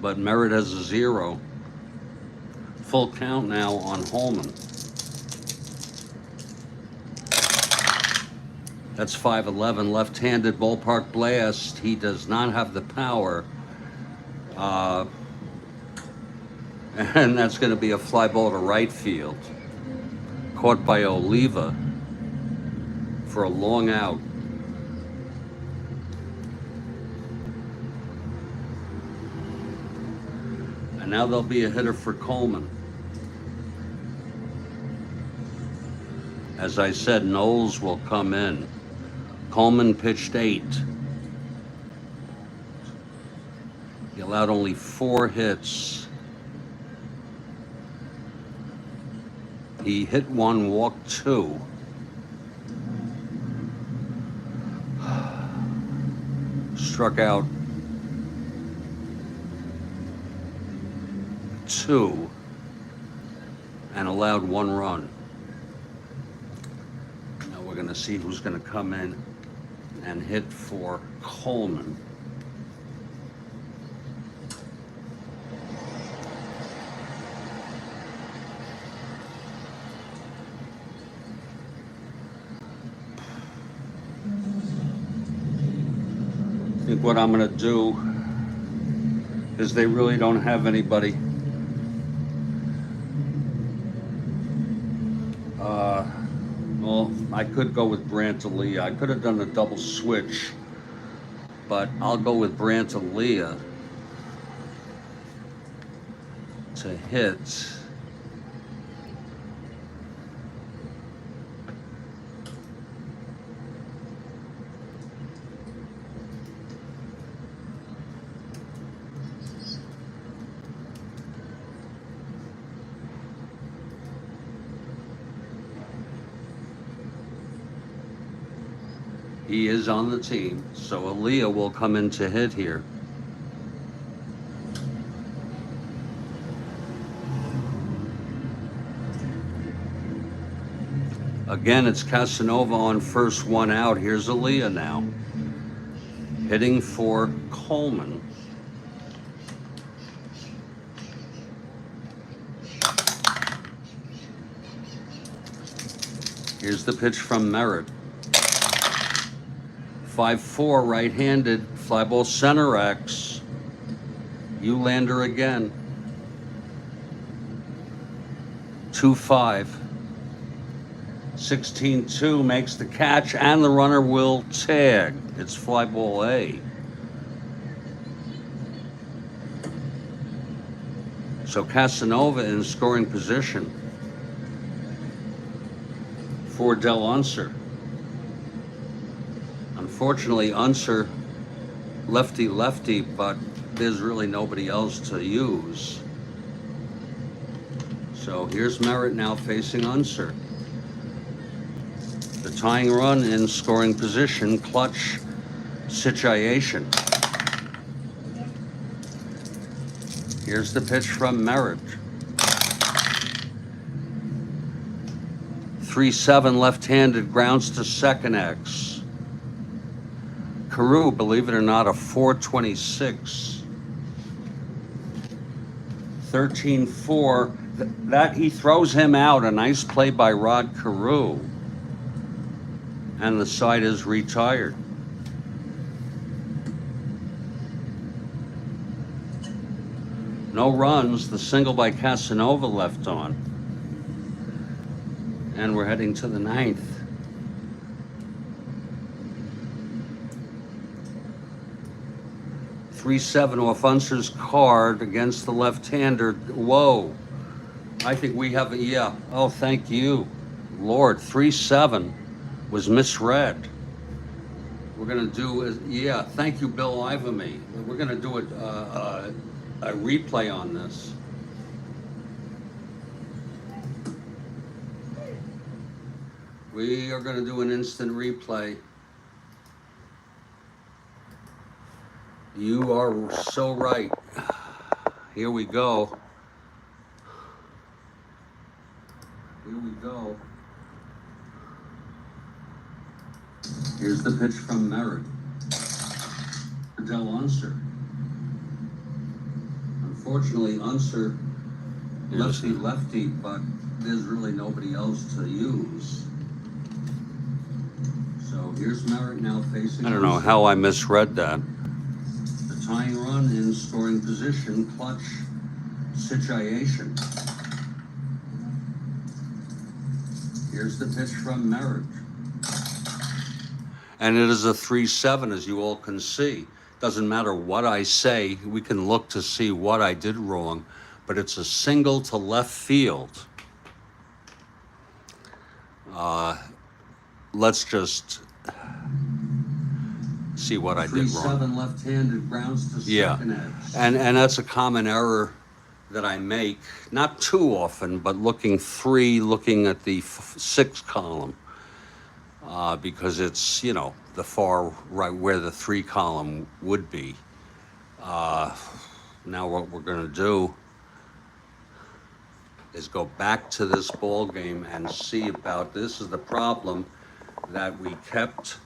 but Merritt has a 0. Full count now on Coleman. That's 5-11, left-handed ballpark blast. He does not have the power. And that's going to be a fly ball to right field. Caught by Oliva for a long out. And now there'll be a hitter for Coleman. As I said, Knowles will come in. Coleman pitched 8. He allowed only 4 hits. He hit 1, walked 2. Struck out 2 and allowed 1 run. Now we're going to see who's going to come in and hit for Coleman. I think what I'm going to do is they really don't have anybody. Well, I could go with Brantalia. I could have done a double switch, but I'll go with Brantalia to hit. He is on the team, so Aaliyah will come in to hit here. Again, it's Casanova on first, 1 out. Here's Aaliyah now, hitting for Coleman. Here's the pitch from Merritt. 5-4, right-handed, fly ball center X. Ulander again. 2-5. 16-2 makes the catch, and the runner will tag. It's fly ball A. So Casanova in scoring position for Del Unser. Unfortunately, Unser lefty-lefty, but there's really nobody else to use. So here's Merritt now facing Unser. The tying run in scoring position, clutch situation. Here's the pitch from Merritt. 3-7 left-handed, grounds to second X. Carew, believe it or not, a 426. 13-4. That he throws him out. A nice play by Rod Carew. And the side is retired. No runs. The single by Casanova left on. And we're heading to the 9th. 3-7 off Unser's card against the left-hander. Whoa. I think we have a, yeah. Oh, thank you, Lord. 3-7 was misread. We're going to do, yeah, thank you, Bill Ivamy. We're going to do a replay on this. We are going to do an instant replay. You are so right. Here we go. Here we go. Here's the pitch from Merritt. Del Unser. Unfortunately, Unser lefty-lefty, but there's really nobody else to use. So here's Merritt now facing. I don't know how I misread that. Tying run in scoring position, clutch situation. Here's the pitch from Merritt. And it is a 3-7, as you all can see. Doesn't matter what I say, we can look to see what I did wrong, but it's a single to left field. Let's just see what I did wrong. 3-7 left-handed, grounds to second edge. And that's a common error that I make, not too often, but looking at the 6 column, because it's, you know, the far right where the 3 column would be. Now what we're going to do is go back to this ball game and see about this. Is the problem that we kept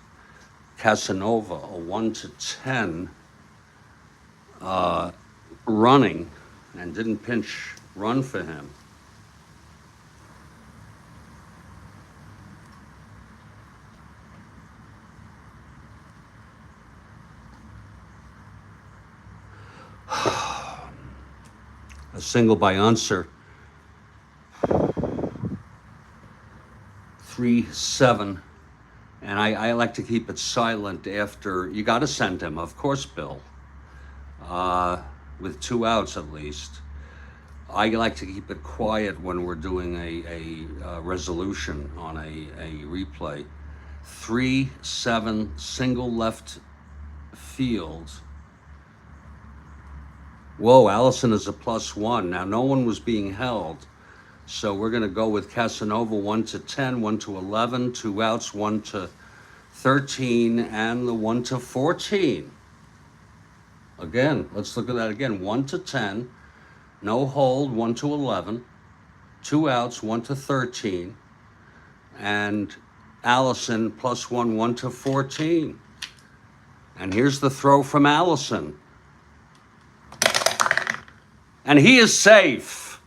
Casanova a 1-10 running and didn't pinch run for him. A single by Unser. 3-7. And I like to keep it silent after. You got to send him, of course, Bill. With 2 outs at least. I like to keep it quiet when we're doing a resolution on a replay. 3-7, single left field. Whoa, Allison is a +1. Now, no one was being held. So we're going to go with Casanova 1-10, 1-11, 2 outs, 1-13, and the 1-14. Again, let's look at that again. 1-10, no hold, 1-11, 2 outs, 1-13, and Allison +1, 1-14. And here's the throw from Allison. And he is safe.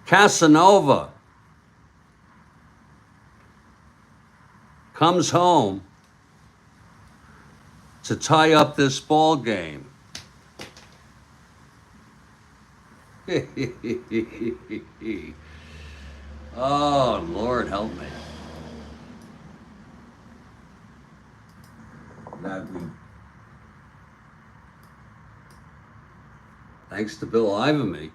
Casanova comes home to tie up this ball game. Oh, Lord, help me. Thanks to Bill Ivamy.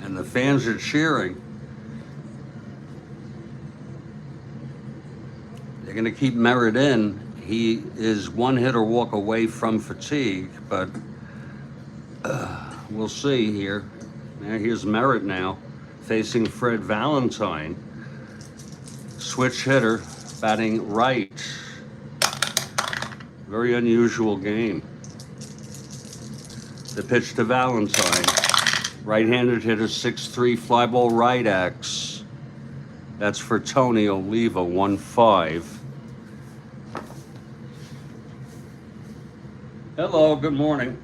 And the fans are cheering. They're going to keep Merritt in. He is 1 hit or walk away from fatigue, but we'll see here. Here's Merritt now, facing Fred Valentine. Switch hitter, batting right. Very unusual game. The pitch to Valentine. Right-handed hitter, 6-3, fly ball right axe. That's for Tony Oliva, 1-5. Hello, good morning.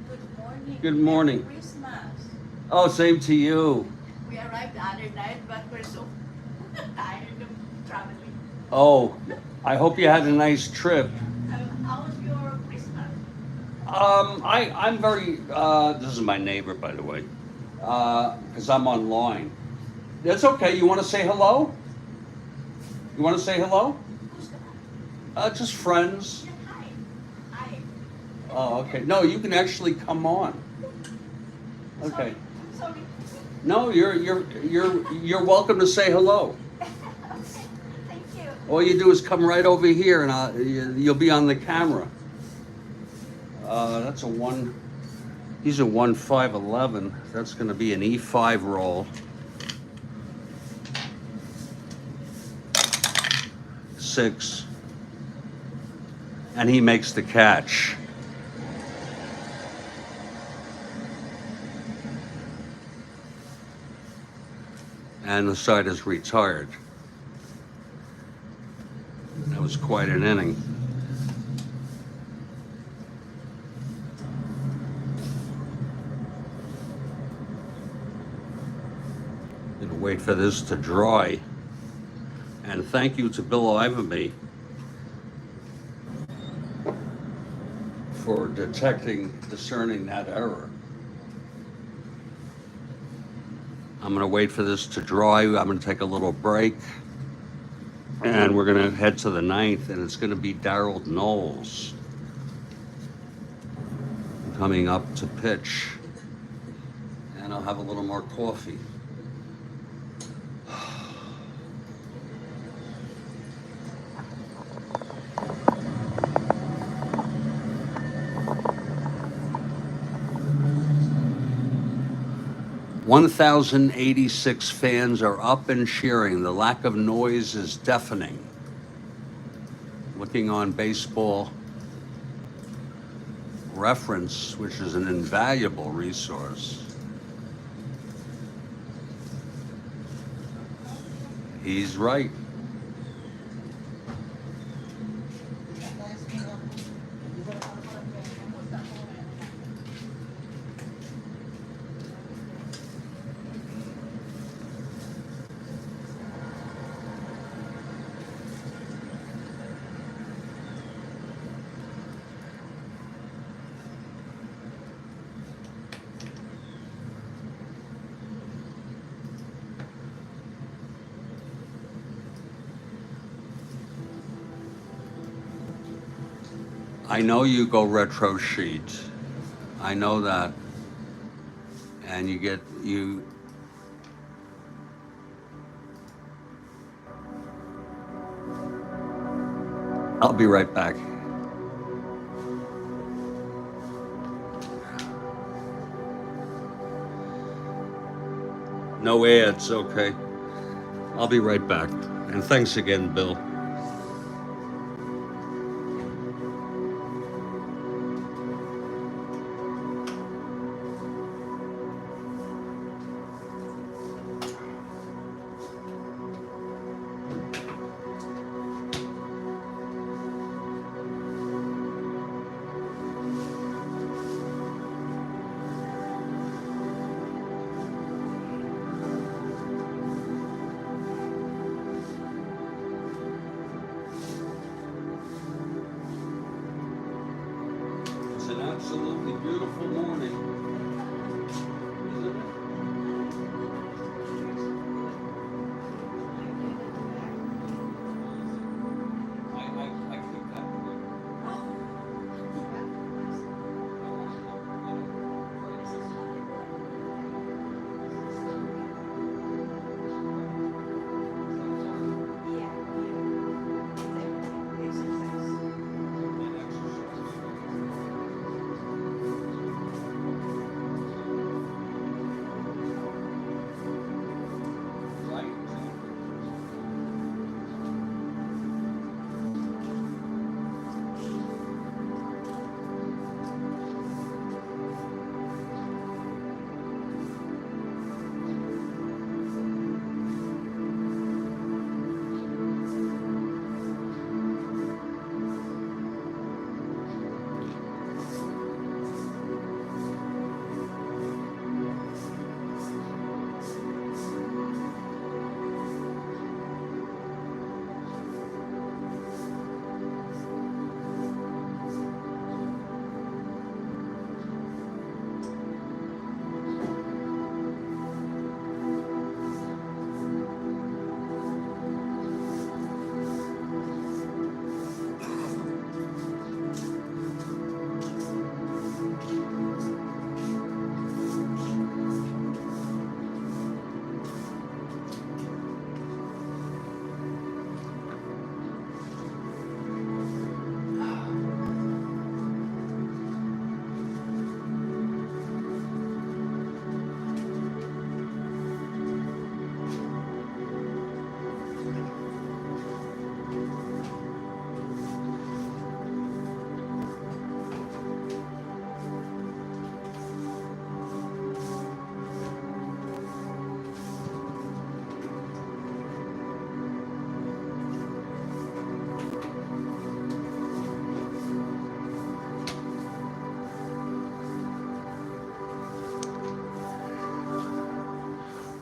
Good morning. Good morning. Merry Christmas. Oh, same to you. We arrived the other night, but we're so tired of traveling. Oh, I hope you had a nice trip. How was your Christmas? I'm very, this is my neighbor, by the way, because I'm online. That's okay. You want to say hello? You want to say hello? Who's that? Just friends. Yeah, hi. Hi. Oh, okay. No, you can actually come on. Okay. Sorry. No, you're welcome to say hello. Okay. Thank you. All you do is come right over here, and you'll be on the camera. That's a 1. He's a 1-5-11. That's going to be an E5 roll. 6. And he makes the catch. And the side is retired. That was quite an inning. Gonna wait for this to dry. And thank you to Bill Ivamy for discerning that error. I'm gonna wait for this to dry. I'm gonna take a little break. And we're gonna head to the 9th, and it's gonna be Darryl Knowles coming up to pitch. And I'll have a little more coffee. 1,086 fans are up and cheering. The lack of noise is deafening. Looking on Baseball Reference, which is an invaluable resource. He's right. I know you go retro sheet. I know that. And you. I'll be right back. No ads, okay. I'll be right back. And thanks again, Bill. It's an absolutely beautiful morning, isn't it? I keep that for you.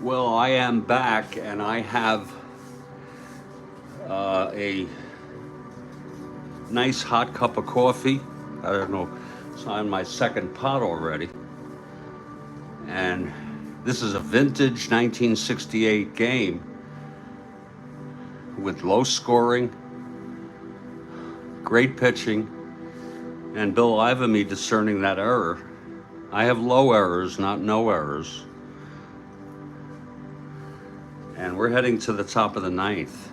Well, I am back, and I have a nice hot cup of coffee. I don't know, it's on my second pot already. And this is a vintage 1968 game with low scoring, great pitching, and Bill Ivamy discerning that error. I have low errors, not no errors. And we're heading to the top of the ninth.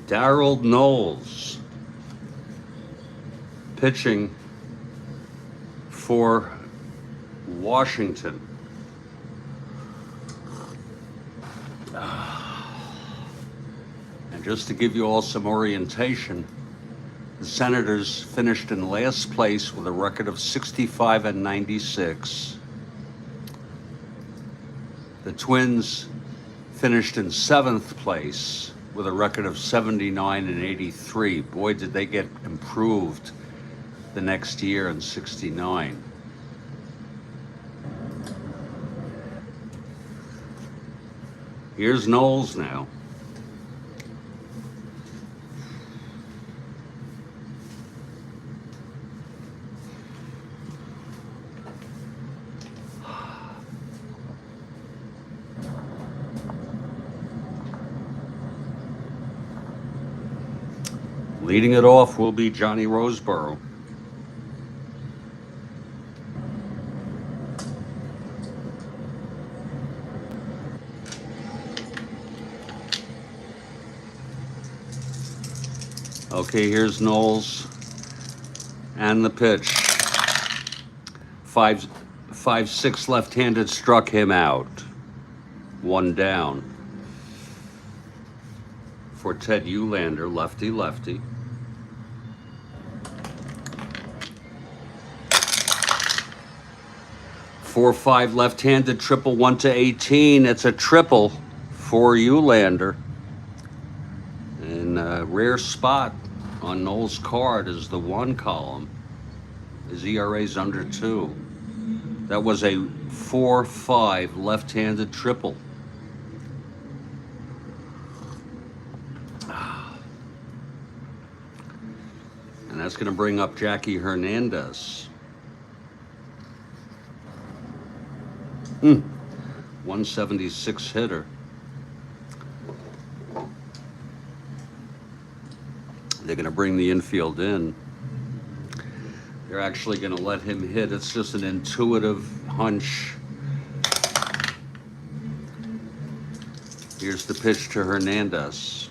Darrell Knowles pitching for Washington. And just to give you all some orientation, the Senators finished in last place with a record of 65-96. The Twins finished in 7th place with a record of 79-83. Boy, did they get improved the next year in 69. Here's Knowles now. Leading it off will be Johnny Roseboro. Okay, here's Knowles and the pitch. 5-6 left-handed struck him out. 1 down. For Ted Eulander, lefty-lefty. Four, 5 left-handed triple, 1-18. It's a triple for Eulander. And a rare spot on Knowles' card is the 1 column. His ERA's under 2. That was a 4-5 left-handed triple. And that's going to bring up Jackie Hernandez. 176 hitter. They're going to bring the infield in. They're actually going to let him hit. It's just an intuitive hunch. Here's the pitch to Hernandez.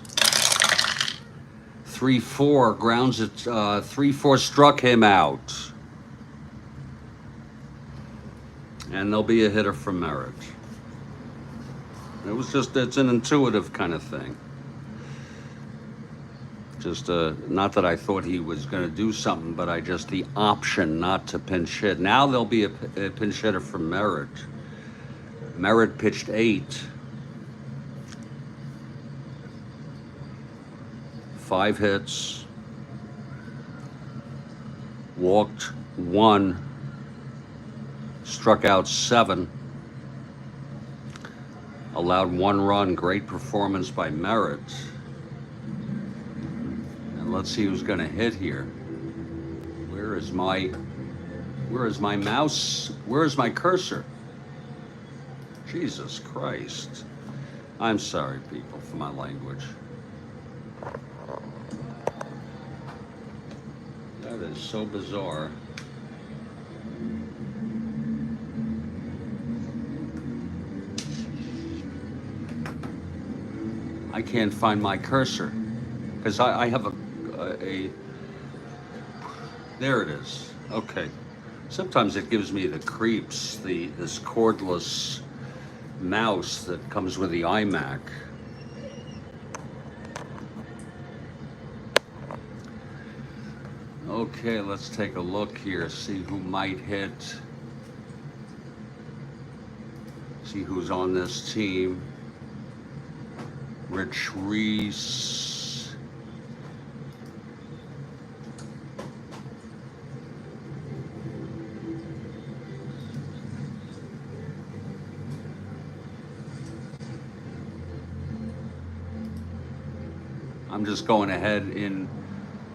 3-4, grounds it, 3-4 struck him out. And there'll be a hitter from Merritt. It's an intuitive kind of thing. Just, not that I thought he was going to do something, but the option not to pinch hit. Now there'll be a pinch hitter from Merritt. Merritt pitched 8. 5 hits. Walked 1. Struck out 7. Allowed 1 run. Great performance by Merritt. And let's see who's going to hit here. Where is my mouse? Where is my cursor? Jesus Christ. I'm sorry, people, for my language. That is so bizarre. I can't find my cursor because I have a there it is. Okay. Sometimes it gives me the creeps, this cordless mouse that comes with the iMac. Okay, let's take a look here, see who might hit. See who's on this team. Rich Reese. I'm just going ahead and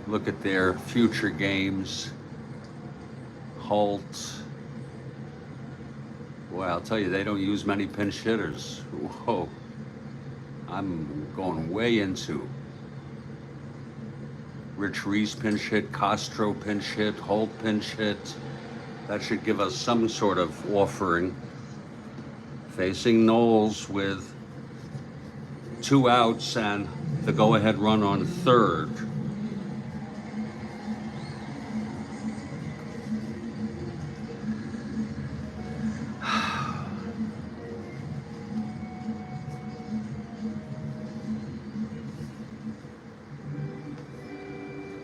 look at their future games. Holt. Boy, I'll tell you, they don't use many pinch hitters. Whoa. I'm going way into Rich Reese pinch hit, Castro pinch hit, Holt pinch hit. That should give us some sort of offering. Facing Knowles with 2 outs and the go-ahead run on third.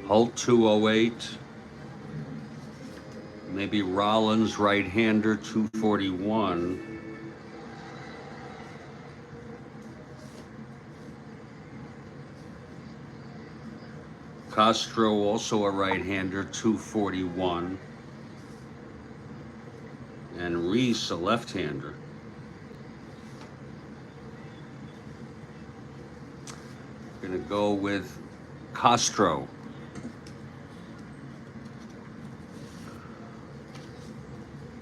Holt 208. Maybe Rollins, right-hander, 241. Castro, also a right-hander, 241. And Reese, a left-hander. Gonna go with Castro.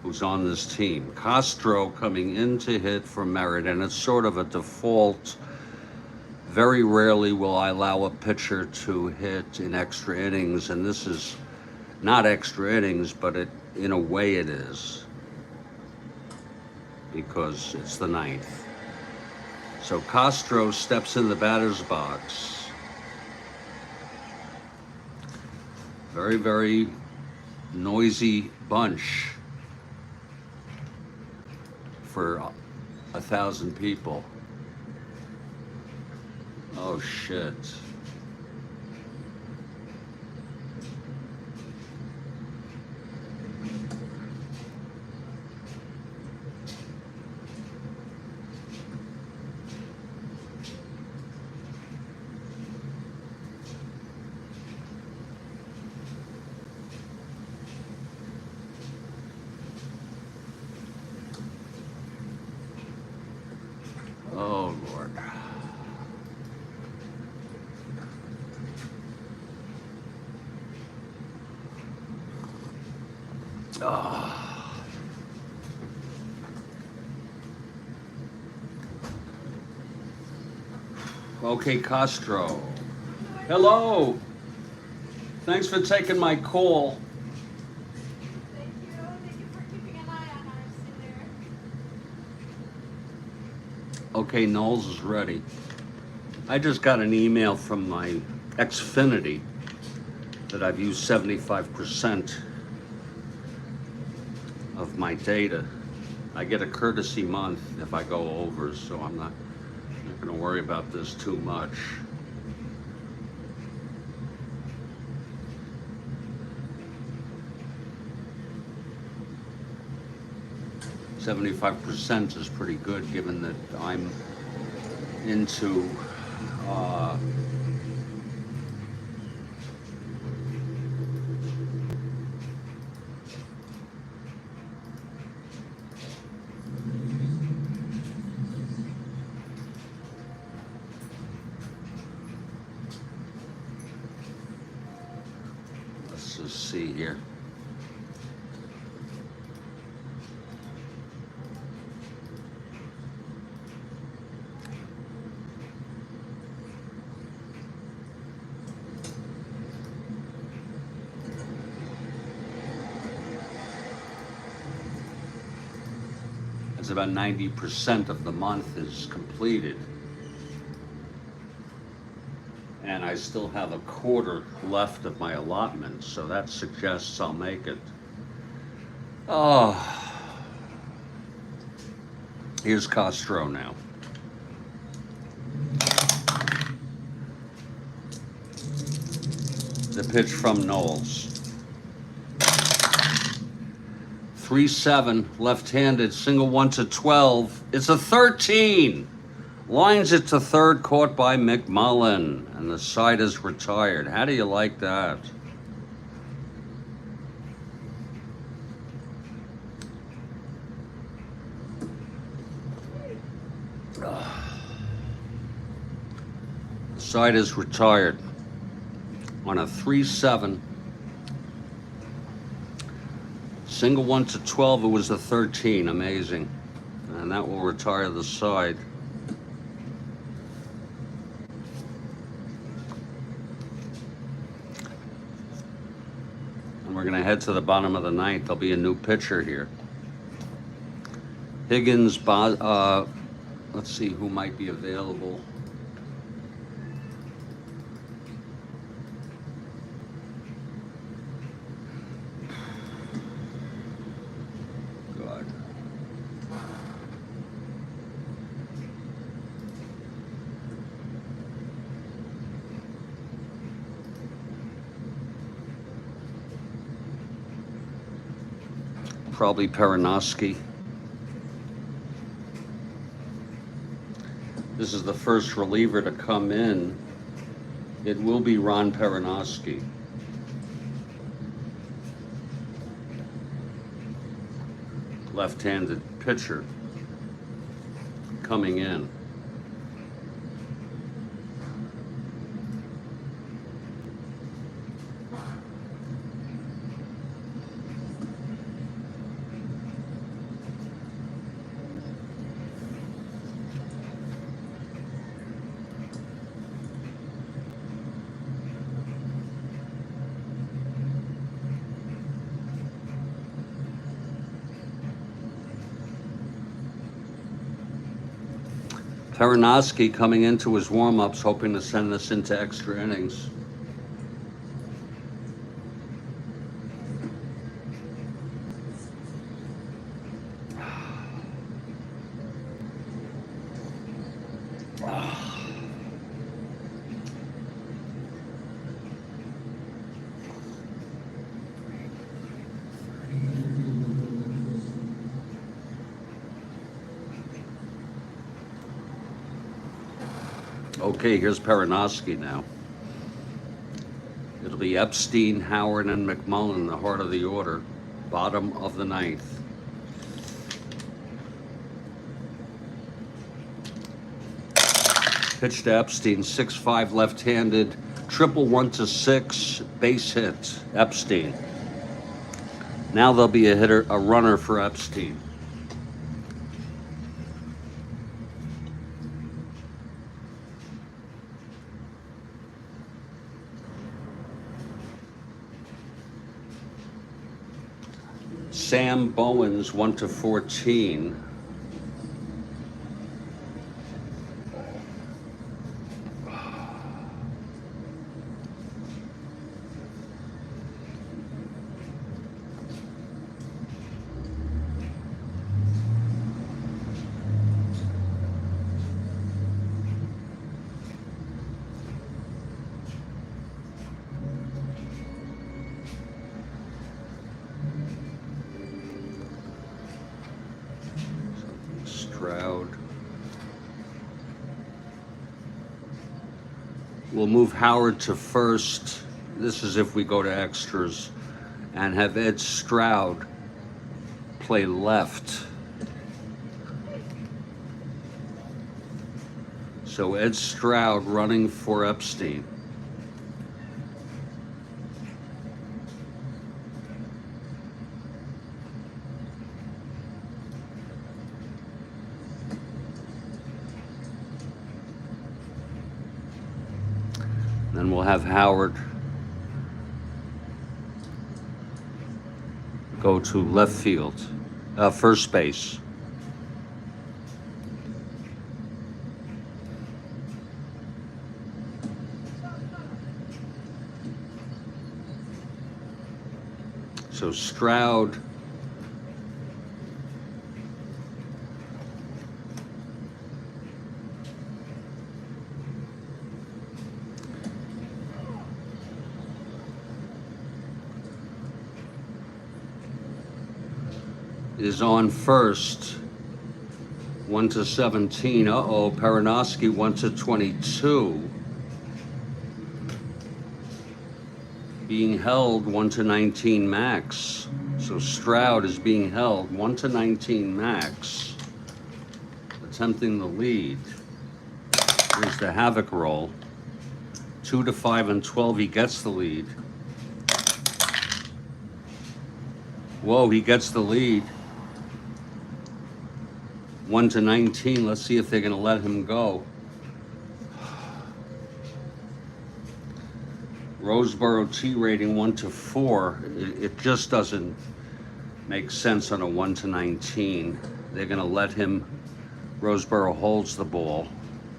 Who's on this team. Castro coming in to hit for Merritt, and it's sort of a default. Very rarely will I allow a pitcher to hit in extra innings, and this is not extra innings, but in a way it is, because it's the ninth. So Castro steps in the batter's box. Very, very noisy bunch for 1,000 people. Oh shit. Oh Lord. Oh. Okay, Castro. Hello. Thanks for taking my call. Thank you. Thank you for keeping an eye on us in there. Okay, Knowles is ready. I just got an email from my Xfinity that I've used 75% of my data. I get a courtesy month if I go over, so I'm not going to worry about this too much. $75% is pretty good, given that I'm into let's just see here. It's about 90% of the month is completed. And I still have a quarter left of my allotment, so that suggests I'll make it. Oh. Here's Castro now. The pitch from Knowles. 3-7, left-handed, single 1 to 12. It's a 13. Lines it to third, caught by McMullen, and the side is retired. How do you like that? The side is retired on a 3-7. Single 1 to 12, it was a 13, amazing. And that will retire the side. And we're gonna head to the bottom of the ninth. There'll be a new pitcher here. Higgins, let's see who might be available. probably Perinoski. This is the first reliever to come in. It will be Ron Perinoski. Left-handed pitcher coming in. Perinoski coming into his warm-ups, hoping to send us into extra innings. Okay, here's Perinoski now. It'll be Epstein, Howard, and McMullen, the heart of the order, bottom of the ninth. Pitch to Epstein, 6'5", left-handed, triple 1-6, base hit, Epstein. Now there'll be a runner for Epstein. Sam Bowens, 1-14. Stroud. We'll move Howard to first. This is if we go to extras, and have Ed Stroud play left. So Ed Stroud running for Epstein. Then we'll have Howard go to left field, first base. So Stroud is on first, 1-17. Uh-oh, Perinoski 1-22. Being held 1-19 max. So Stroud is being held 1-19 max, attempting the lead. Here's the havoc roll. 2-5 and 12, he gets the lead. Whoa, he gets the lead. 1-19, let's see if they're gonna let him go. Roseboro T rating 1-4. It just doesn't make sense on a 1-19. They're gonna let him. Roseboro holds the ball.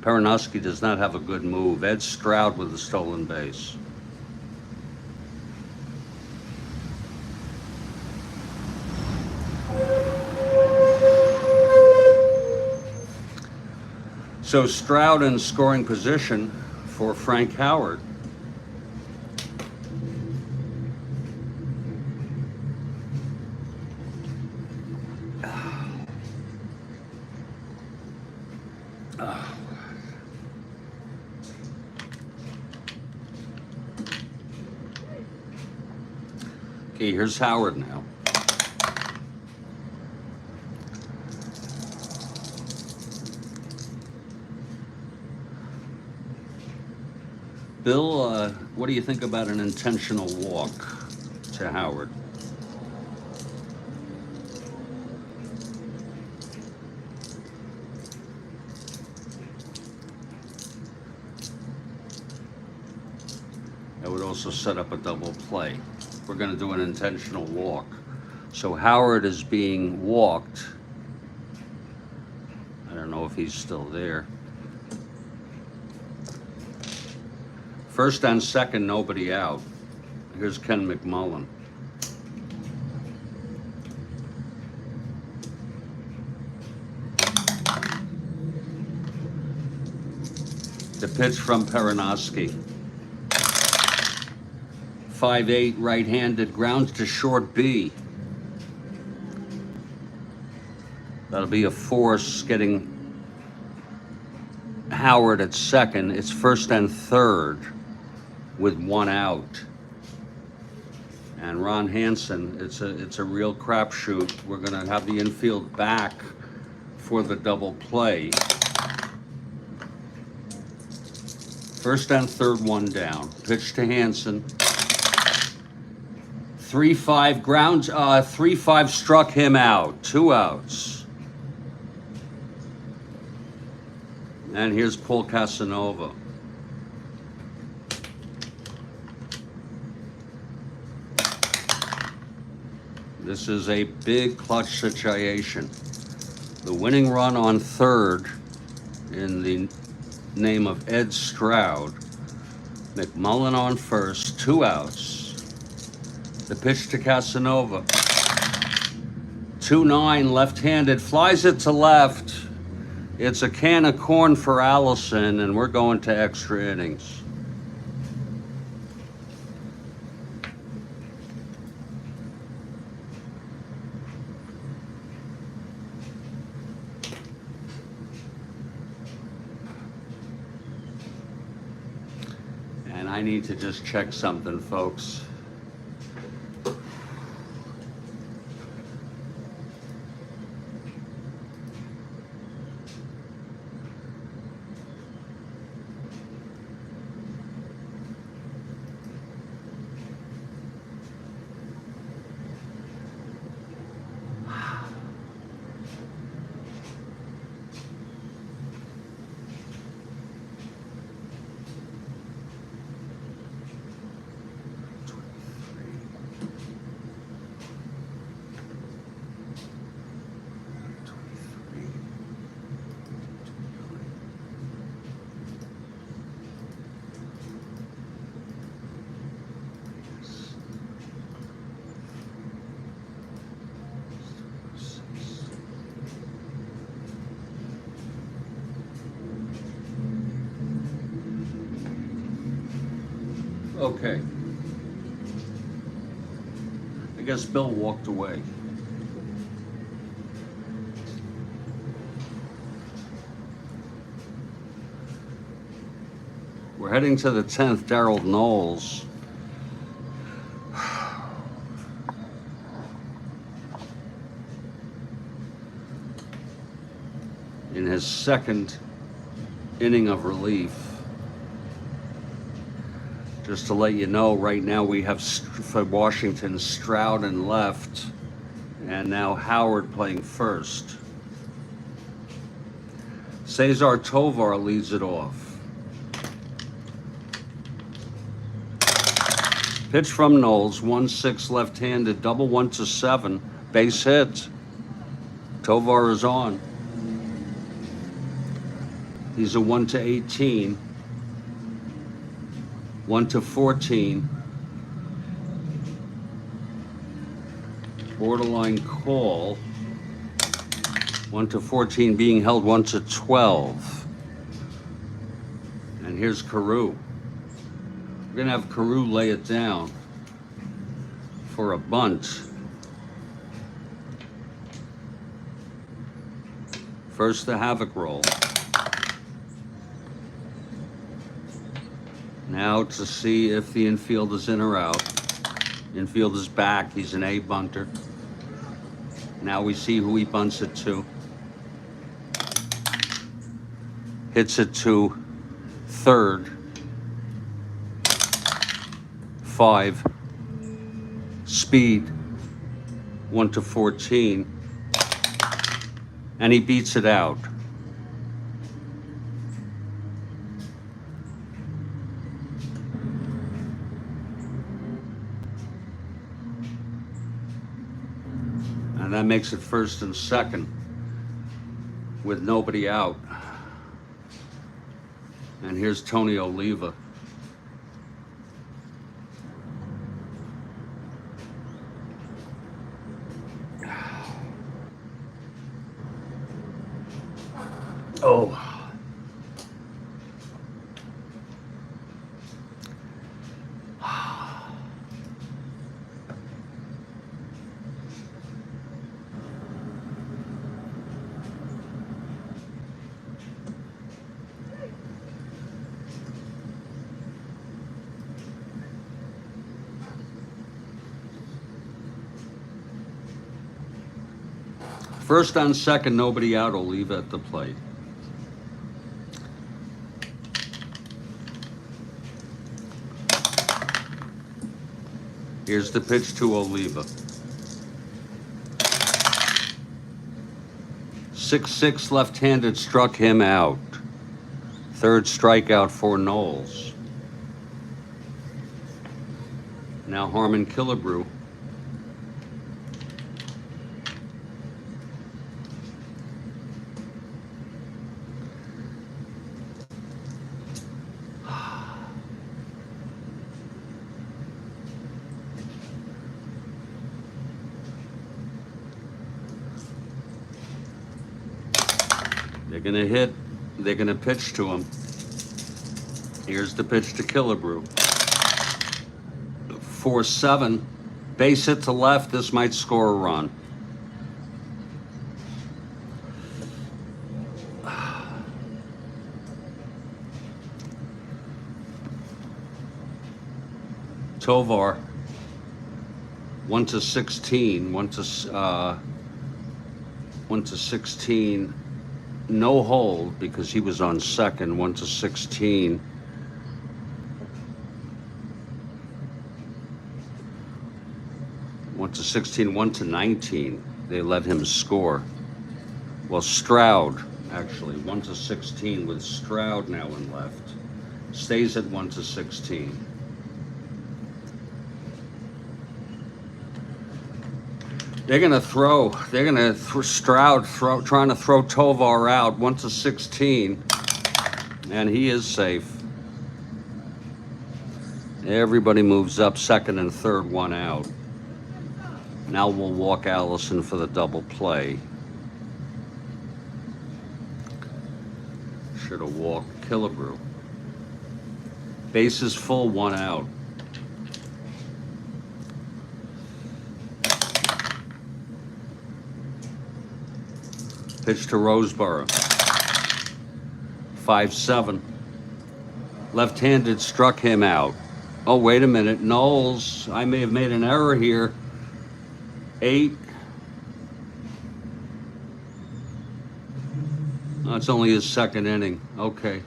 Perinoski does not have a good move. Ed Stroud with the stolen base. So Stroud in scoring position for Frank Howard. Okay, here's Howard now. Bill, what do you think about an intentional walk to Howard? That would also set up a double play. We're going to do an intentional walk. So Howard is being walked. I don't know if he's still there. First and second, nobody out. Here's Ken McMullen. The pitch from Perinoski. 5'8", right-handed, grounds to short B. That'll be a force getting Howard at second. It's first and third with one out. And Ron Hansen, it's a real crapshoot. We're gonna have the infield back for the double play. First and third, one down. Pitch to Hansen. 3-5 grounds, 3-5 struck him out. 2 outs. And here's Paul Casanova. This is a big clutch situation. The winning run on third in the name of Ed Stroud. McMullen on first, 2 outs. The pitch to Casanova. 2-9, left-handed, flies it to left. It's a can of corn for Allison, and we're going to extra innings. And I need to just check something, folks. Okay. I guess Bill walked away. We're heading to the 10th, Darryl Knowles. In his second inning of relief. Just to let you know, right now we have for Washington Stroud in left, and now Howard playing first. Cesar Tovar leads it off. Pitch from Knowles, 1-6 left-handed, double 1-7, base hit. Tovar is on. He's a 1-18. 1-14. Borderline call. 1-14 being held, 1-12. And here's Carew. We're gonna have Carew lay it down for a bunt. First the havoc roll. Now to see if the infield is in or out. Infield is back. He's an A bunter. Now we see who he bunts it to. Hits it to third. 5. Speed. 1-14. And he beats it out. And that makes it first and second with nobody out. And here's Tony Oliva. Oh. First on second, nobody out. Oliva at the plate. Here's the pitch to Oliva. 6-6 left-handed struck him out. Third strikeout for Knowles. Now Harmon Killebrew. They're gonna hit, they're gonna pitch to him. Here's the pitch to Killebrew. 4-7, base hit to left, this might score a run. Tovar, 1-16, 1-16. No hold because he was on second. 1-16. One to 16, 1-19. They let him score. Well, Stroud actually 1-16 with Stroud now in left. Stays at 1-16. They're gonna throw. They're gonna Stroud trying to throw Tovar out 1-16, and he is safe. Everybody moves up, second and third, one out. Now we'll walk Allison for the double play. Should have walked Killebrew. Bases full, one out. Pitch to Roseboro. 5-7. Left-handed struck him out. Oh, wait a minute. Knowles, I may have made an error here. 8. Oh, it's only his second inning. Okay.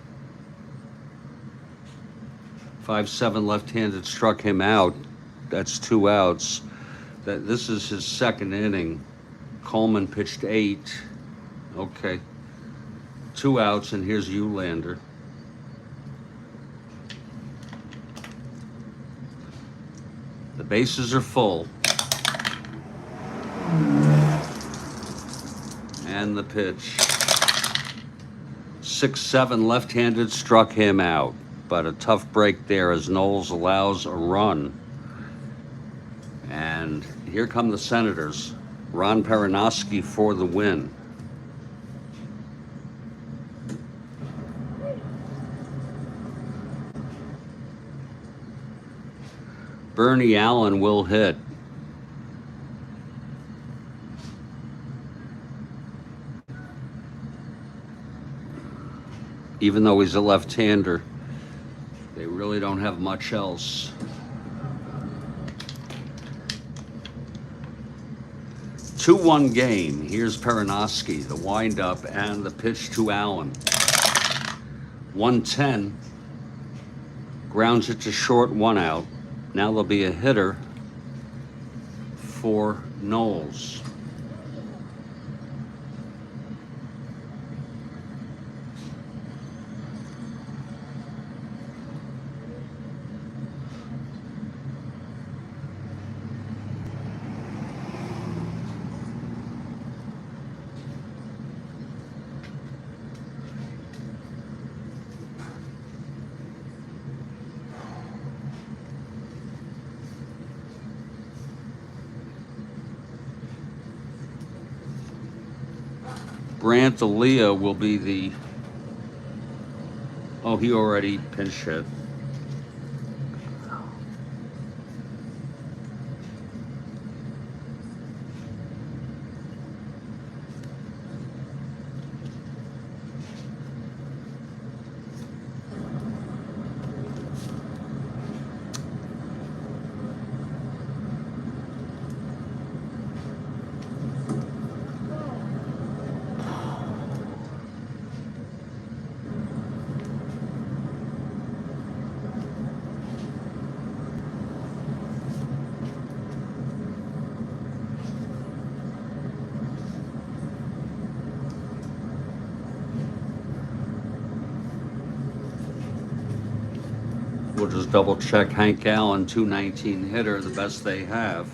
5-7 left-handed struck him out. That's 2 outs. This is his second inning. Coleman pitched 8. Okay. 2 outs, and here's Eulander. The bases are full. And the pitch. 6-7 left-handed struck him out, but a tough break there as Knowles allows a run. And here come the Senators. Ron Perinoski for the win. Bernie Allen will hit. Even though he's a left-hander, they really don't have much else. 2-1 game. Here's Perinoski, the windup and the pitch to Allen. 1-10. Grounds it to short, 1 out. Now there'll be a hitter for Knowles. Brant Aaliyah will be the, oh, he already pinch hit. We'll just double check Hank Allen, 219 hitter, the best they have.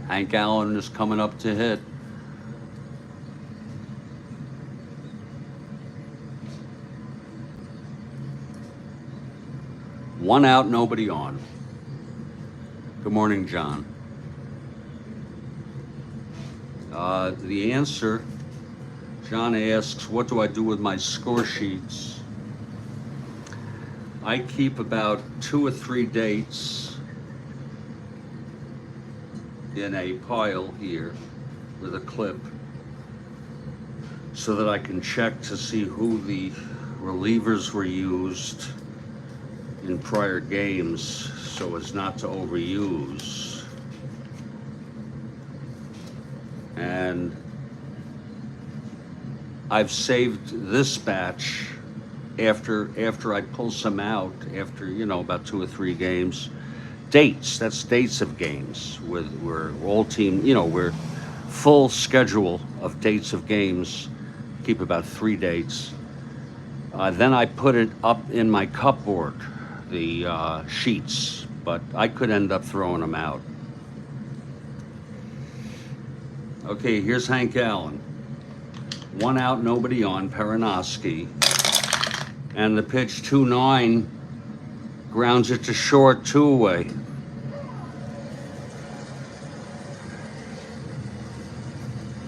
Hank Allen is coming up to hit. One out, nobody on. Good morning, John. The answer, John asks, what do I do with my score sheets? I keep about 2 or 3 dates in a pile here with a clip so that I can check to see who the relievers were used in prior games so as not to overuse. And I've saved this batch after I pull some out, after, you know, about 2 or 3 games. Dates, that's dates of games. We're all team, you know, we're full schedule of dates of games, keep about 3 dates. Then I put it up in my cupboard, the sheets, but I could end up throwing them out. Okay, here's Hank Allen. 1 out, nobody on, Perinoski. And the pitch 2-9, grounds it to short, 2 away.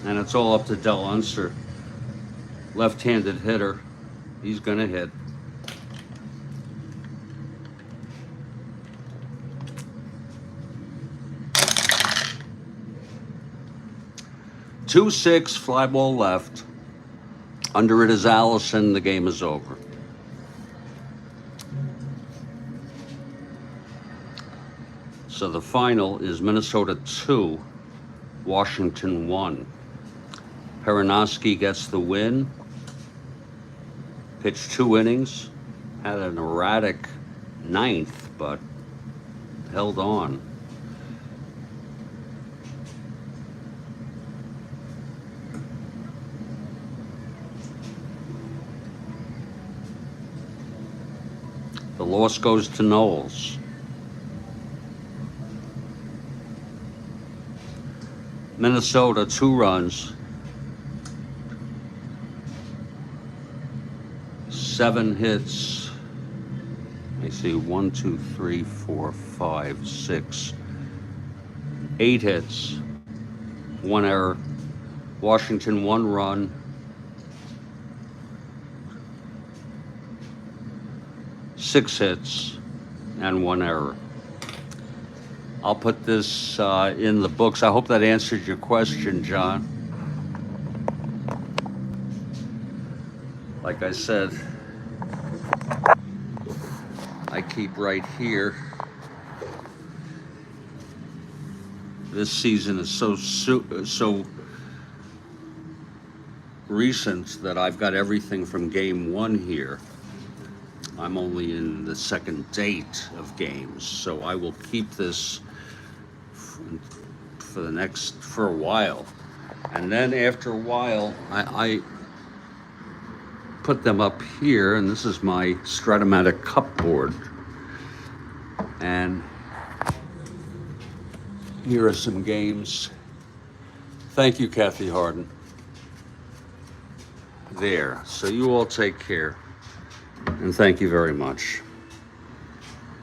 And it's all up to Del Unser, left-handed hitter. He's gonna hit. Two-6, fly ball left. Under it is Allison. The game is over. So the final is Minnesota 2, Washington 1. Perinoski gets the win. Pitched 2 innings. Had an erratic 9th, but held on. The loss goes to Knowles. Minnesota, 2 runs, 7 hits. I see 1, 2, 3, 4, 5, 6, 8 hits, 1 error. Washington, 1 run. Six hits and 1 error. I'll put this in the books. I hope that answered your question, John. Like I said, I keep right here. This season is so recent that I've got everything from game 1 here. I'm only in the second date of games, so I will keep this for a while. And then after a while, I put them up here, and this is my Strat-O-Matic cupboard. And here are some games. Thank you, Kathy Harden. There. So you all take care. And thank you very much.